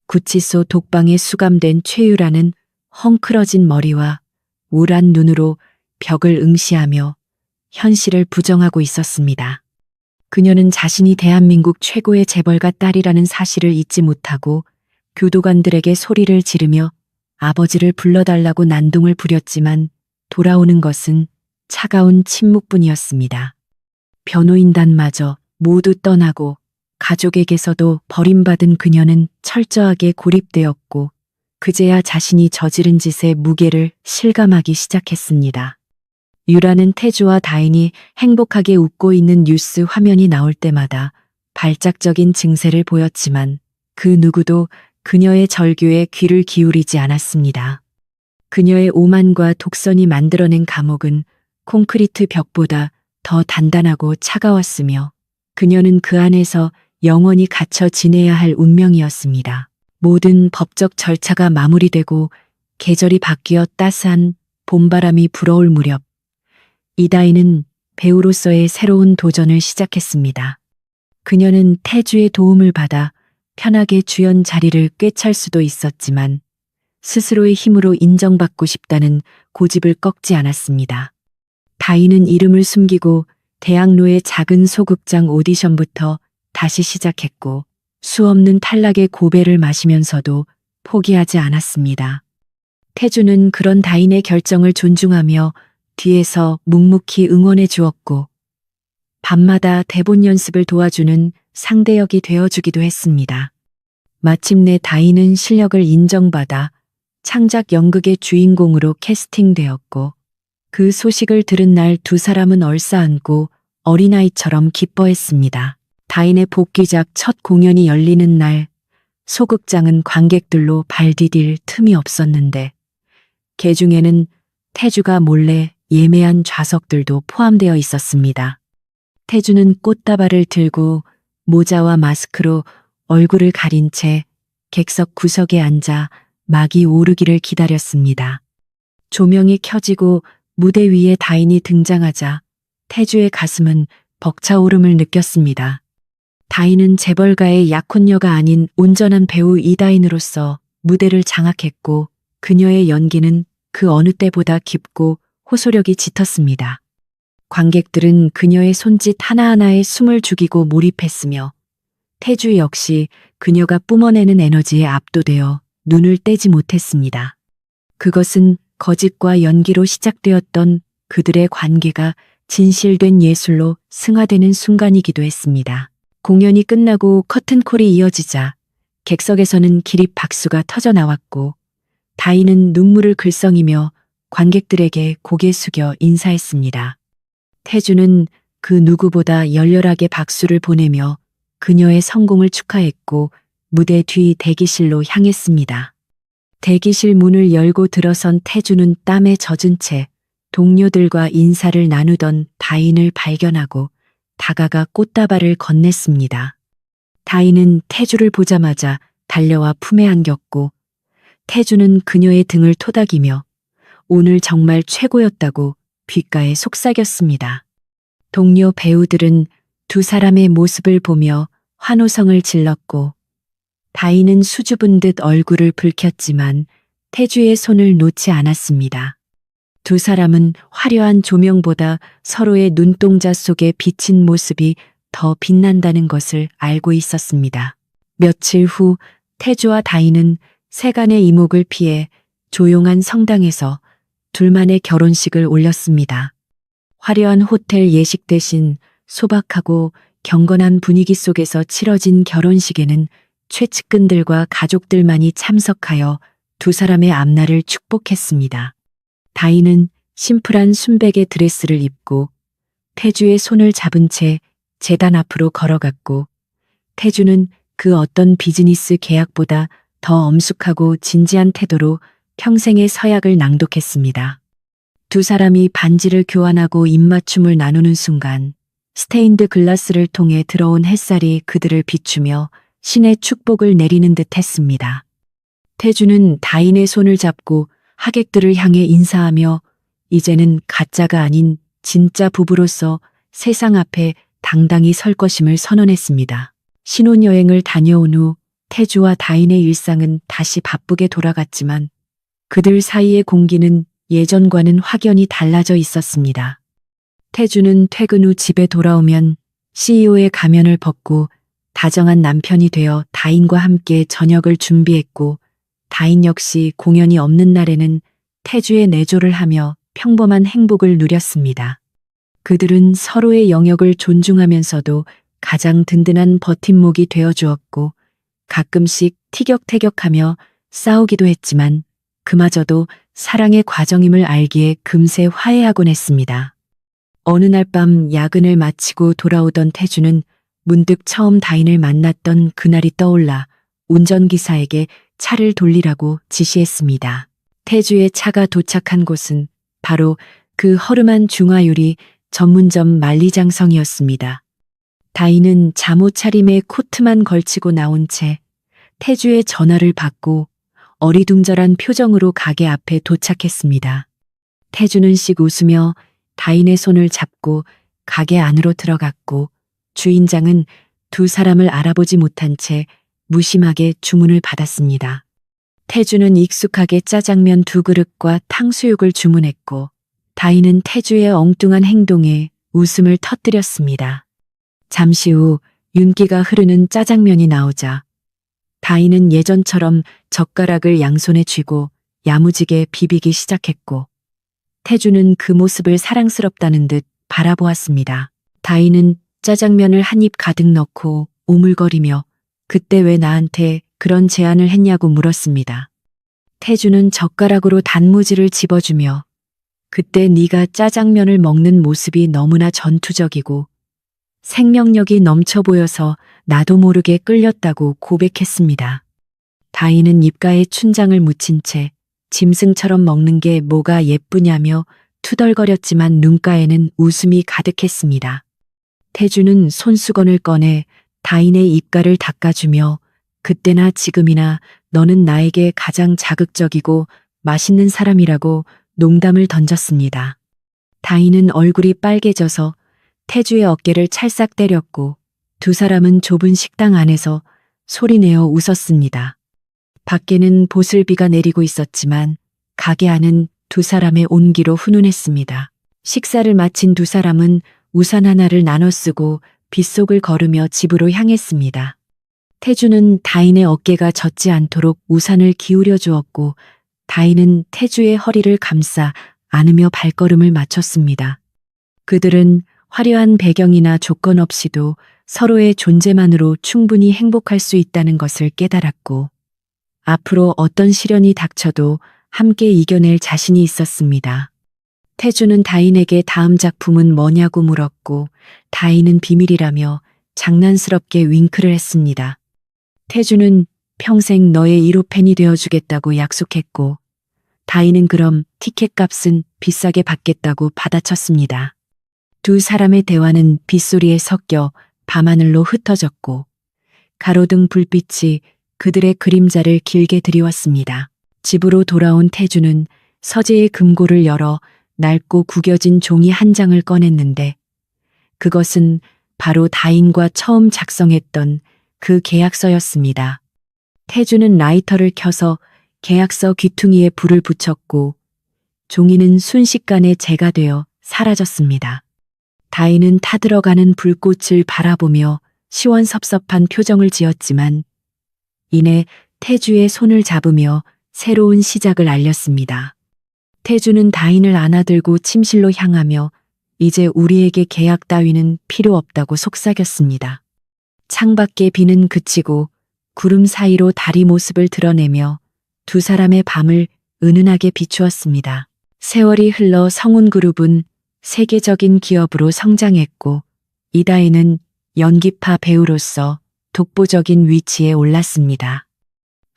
구치소 독방에 수감된 최유라는 헝클어진 머리와 우울한 눈으로 벽을 응시하며 현실을 부정하고 있었습니다. 그녀는 자신이 대한민국 최고의 재벌가 딸이라는 사실을 잊지 못하고 교도관들에게 소리를 지르며 아버지를 불러달라고 난동을 부렸지만 돌아오는 것은 차가운 침묵뿐이었습니다. 변호인단마저 모두 떠나고 가족에게서도 버림받은 그녀는 철저하게 고립되었고 그제야 자신이 저지른 짓의 무게를 실감하기 시작했습니다. 유라는 태주와 다인이 행복하게 웃고 있는 뉴스 화면이 나올 때마다 발작적인 증세를 보였지만 그 누구도 그녀의 절규에 귀를 기울이지 않았습니다. 그녀의 오만과 독선이 만들어낸 감옥은 콘크리트 벽보다 더 단단하고 차가웠으며 그녀는 그 안에서 영원히 갇혀 지내야 할 운명이었습니다. 모든 법적 절차가 마무리되고 계절이 바뀌어 따스한 봄바람이 불어올 무렵 이다희는 배우로서의 새로운 도전을 시작했습니다. 그녀는 태주의 도움을 받아 편하게 주연 자리를 꿰찰 수도 있었지만 스스로의 힘으로 인정받고 싶다는 고집을 꺾지 않았습니다. 다희는 이름을 숨기고 대학로의 작은 소극장 오디션부터 다시 시작했고 수없는 탈락의 고배를 마시면서도 포기하지 않았습니다. 태주는 그런 다인의 결정을 존중하며 뒤에서 묵묵히 응원해 주었고 밤마다 대본 연습을 도와주는 상대역이 되어주기도 했습니다. 마침내 다인은 실력을 인정받아 창작 연극의 주인공으로 캐스팅되었고 그 소식을 들은 날 두 사람은 얼싸안고 어린아이처럼 기뻐했습니다. 다인의 복귀작 첫 공연이 열리는 날 소극장은 관객들로 발 디딜 틈이 없었는데 그 중에는 태주가 몰래 예매한 좌석들도 포함되어 있었습니다. 태주는 꽃다발을 들고 모자와 마스크로 얼굴을 가린 채 객석 구석에 앉아 막이 오르기를 기다렸습니다. 조명이 켜지고 무대 위에 다인이 등장하자 태주의 가슴은 벅차오름을 느꼈습니다. 다인은 재벌가의 약혼녀가 아닌 온전한 배우 이다인으로서 무대를 장악했고 그녀의 연기는 그 그 어느 때보다 깊고 호소력이 짙었습니다. 관객들은 그녀의 손짓 하나하나에 숨을 죽이고 몰입했으며 태주 역시 그녀가 뿜어내는 에너지에 압도되어 눈을 떼지 못했습니다. 그것은 거짓과 연기로 시작되었던 그들의 관계가 진실된 예술로 승화되는 순간이기도 했습니다. 공연이 끝나고 커튼콜이 이어지자 객석에서는 기립 박수가 터져 나왔고 다인은 눈물을 글썽이며 관객들에게 고개 숙여 인사했습니다. 태주는 그 누구보다 열렬하게 박수를 보내며 그녀의 성공을 축하했고 무대 뒤 대기실로 향했습니다. 대기실 문을 열고 들어선 태주는 땀에 젖은 채 동료들과 인사를 나누던 다인을 발견하고 다가가 꽃다발을 건넸습니다. 다인은 태주를 보자마자 달려와 품에 안겼고 태주는 그녀의 등을 토닥이며 오늘 정말 최고였다고 귓가에 속삭였습니다. 동료 배우들은 두 사람의 모습을 보며 환호성을 질렀고 다인은 수줍은 듯 얼굴을 붉혔지만 태주의 손을 놓지 않았습니다. 두 사람은 화려한 조명보다 서로의 눈동자 속에 비친 모습이 더 빛난다는 것을 알고 있었습니다. 며칠 후 태주와 다인은 세간의 이목을 피해 조용한 성당에서 둘만의 결혼식을 올렸습니다. 화려한 호텔 예식 대신 소박하고 경건한 분위기 속에서 치러진 결혼식에는 최측근들과 가족들만이 참석하여 두 사람의 앞날을 축복했습니다. 다인은 심플한 순백의 드레스를 입고 태주의 손을 잡은 채 제단 앞으로 걸어갔고 태주는 그 어떤 비즈니스 계약보다 더 엄숙하고 진지한 태도로 평생의 서약을 낭독했습니다. 두 사람이 반지를 교환하고 입맞춤을 나누는 순간 스테인드 글라스를 통해 들어온 햇살이 그들을 비추며 신의 축복을 내리는 듯 했습니다. 태주는 다인의 손을 잡고 하객들을 향해 인사하며 이제는 가짜가 아닌 진짜 부부로서 세상 앞에 당당히 설 것임을 선언했습니다. 신혼여행을 다녀온 후 태주와 다인의 일상은 다시 바쁘게 돌아갔지만 그들 사이의 공기는 예전과는 확연히 달라져 있었습니다. 태주는 퇴근 후 집에 돌아오면 CEO의 가면을 벗고 다정한 남편이 되어 다인과 함께 저녁을 준비했고 다인 역시 공연이 없는 날에는 태주의 내조를 하며 평범한 행복을 누렸습니다. 그들은 서로의 영역을 존중하면서도 가장 든든한 버팀목이 되어주었고 가끔씩 티격태격하며 싸우기도 했지만 그마저도 사랑의 과정임을 알기에 금세 화해하곤 했습니다. 어느 날 밤 야근을 마치고 돌아오던 태주는 문득 처음 다인을 만났던 그날이 떠올라 운전기사에게 차를 돌리라고 지시했습니다. 태주의 차가 도착한 곳은 바로 그 허름한 중화요리 전문점 만리장성이었습니다. 다인은 잠옷 차림에 코트만 걸치고 나온 채 태주의 전화를 받고 어리둥절한 표정으로 가게 앞에 도착했습니다. 태주는 씩 웃으며 다인의 손을 잡고 가게 안으로 들어갔고 주인장은 두 사람을 알아보지 못한 채 무심하게 주문을 받았습니다. 태주는 익숙하게 짜장면 2그릇과 탕수육을 주문했고 다인은 태주의 엉뚱한 행동에 웃음을 터뜨렸습니다. 잠시 후 윤기가 흐르는 짜장면이 나오자 다인은 예전처럼 젓가락을 양손에 쥐고 야무지게 비비기 시작했고 태주는 그 모습을 사랑스럽다는 듯 바라보았습니다. 다인은 짜장면을 한 입 가득 넣고 오물거리며 그때 왜 나한테 그런 제안을 했냐고 물었습니다. 태주는 젓가락으로 단무지를 집어주며 그때 네가 짜장면을 먹는 모습이 너무나 전투적이고 생명력이 넘쳐 보여서 나도 모르게 끌렸다고 고백했습니다. 다인은 입가에 춘장을 묻힌 채 짐승처럼 먹는 게 뭐가 예쁘냐며 투덜거렸지만 눈가에는 웃음이 가득했습니다. 태주는 손수건을 꺼내 다인의 입가를 닦아주며 그때나 지금이나 너는 나에게 가장 자극적이고 맛있는 사람이라고 농담을 던졌습니다. 다인은 얼굴이 빨개져서 태주의 어깨를 찰싹 때렸고 두 사람은 좁은 식당 안에서 소리내어 웃었습니다. 밖에는 보슬비가 내리고 있었지만 가게 안은 두 사람의 온기로 훈훈했습니다. 식사를 마친 두 사람은 우산 하나를 나눠 쓰고 빗속을 걸으며 집으로 향했습니다. 태주는 다인의 어깨가 젖지 않도록 우산을 기울여 주었고 다인은 태주의 허리를 감싸 안으며 발걸음을 맞췄습니다. 그들은 화려한 배경이나 조건 없이도 서로의 존재만으로 충분히 행복할 수 있다는 것을 깨달았고 앞으로 어떤 시련이 닥쳐도 함께 이겨낼 자신이 있었습니다. 태주는 다인에게 다음 작품은 뭐냐고 물었고 다인은 비밀이라며 장난스럽게 윙크를 했습니다. 태주는 평생 너의 1호 팬이 되어주겠다고 약속했고 다인은 그럼 티켓 값은 비싸게 받겠다고 받아쳤습니다. 두 사람의 대화는 빗소리에 섞여 밤하늘로 흩어졌고 가로등 불빛이 그들의 그림자를 길게 드리웠습니다. 집으로 돌아온 태주는 서재의 금고를 열어 낡고 구겨진 종이 한 장을 꺼냈는데 그것은 바로 다인과 처음 작성했던 그 계약서였습니다. 태주는 라이터를 켜서 계약서 귀퉁이에 불을 붙였고 종이는 순식간에 재가 되어 사라졌습니다. 다인은 타들어가는 불꽃을 바라보며 시원섭섭한 표정을 지었지만 이내 태주의 손을 잡으며 새로운 시작을 알렸습니다. 태주는 다인을 안아들고 침실로 향하며 이제 우리에게 계약 따위는 필요 없다고 속삭였습니다. 창밖에 비는 그치고 구름 사이로 달이 모습을 드러내며 두 사람의 밤을 은은하게 비추었습니다. 세월이 흘러 성운그룹은 세계적인 기업으로 성장했고 이다희는 연기파 배우로서 독보적인 위치에 올랐습니다.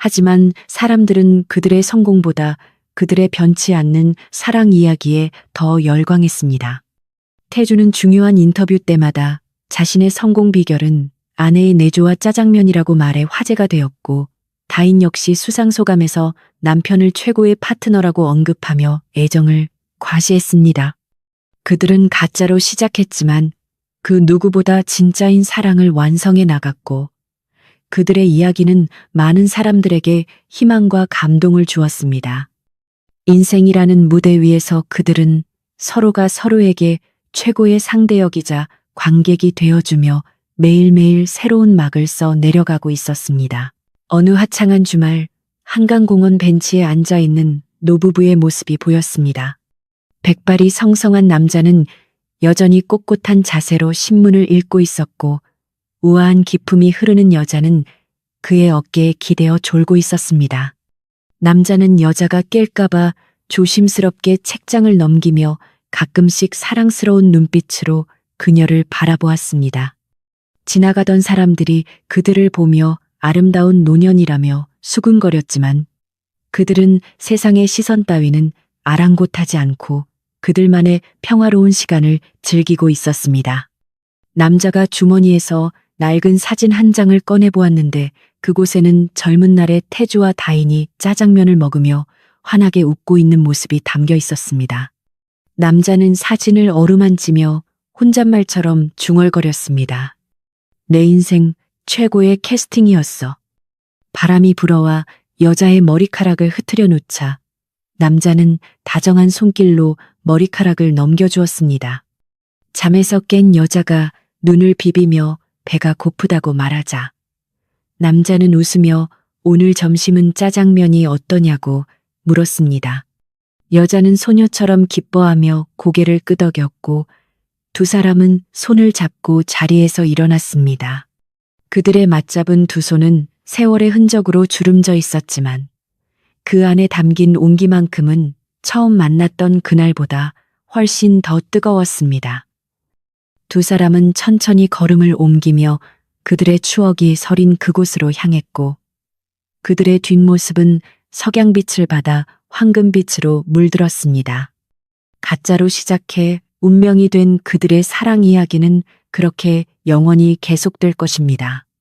하지만 사람들은 그들의 성공보다 그들의 변치 않는 사랑 이야기에 더 열광했습니다. 태주는 중요한 인터뷰 때마다 자신의 성공 비결은 아내의 내조와 짜장면이라고 말해 화제가 되었고 다인 역시 수상소감에서 남편을 최고의 파트너라고 언급하며 애정을 과시했습니다. 그들은 가짜로 시작했지만 그 누구보다 진짜인 사랑을 완성해 나갔고 그들의 이야기는 많은 사람들에게 희망과 감동을 주었습니다. 인생이라는 무대 위에서 그들은 서로가 서로에게 최고의 상대역이자 관객이 되어주며 매일매일 새로운 막을 써 내려가고 있었습니다. 어느 화창한 주말 한강공원 벤치에 앉아있는 노부부의 모습이 보였습니다. 백발이 성성한 남자는 여전히 꼿꼿한 자세로 신문을 읽고 있었고 우아한 기품이 흐르는 여자는 그의 어깨에 기대어 졸고 있었습니다. 남자는 여자가 깰까봐 조심스럽게 책장을 넘기며 가끔씩 사랑스러운 눈빛으로 그녀를 바라보았습니다. 지나가던 사람들이 그들을 보며 아름다운 노년이라며 수군거렸지만 그들은 세상의 시선 따위는 아랑곳하지 않고 그들만의 평화로운 시간을 즐기고 있었습니다. 남자가 주머니에서 낡은 사진 한 장을 꺼내보았는데 그곳에는 젊은 날의 태주와 다인이 짜장면을 먹으며 환하게 웃고 있는 모습이 담겨 있었습니다. 남자는 사진을 어루만지며 혼잣말처럼 중얼거렸습니다. 내 인생 최고의 캐스팅이었어. 바람이 불어와 여자의 머리카락을 흐트려 놓자 남자는 다정한 손길로 머리카락을 넘겨주었습니다. 잠에서 깬 여자가 눈을 비비며 배가 고프다고 말하자 남자는 웃으며 오늘 점심은 짜장면이 어떠냐고 물었습니다. 여자는 소녀처럼 기뻐하며 고개를 끄덕였고 두 사람은 손을 잡고 자리에서 일어났습니다. 그들의 맞잡은 두 손은 세월의 흔적으로 주름져 있었지만 그 안에 담긴 온기만큼은 처음 만났던 그날보다 훨씬 더 뜨거웠습니다. 두 사람은 천천히 걸음을 옮기며 그들의 추억이 서린 그곳으로 향했고 그들의 뒷모습은 석양빛을 받아 황금빛으로 물들었습니다. 가짜로 시작해 운명이 된 그들의 사랑 이야기는 그렇게 영원히 계속될 것입니다.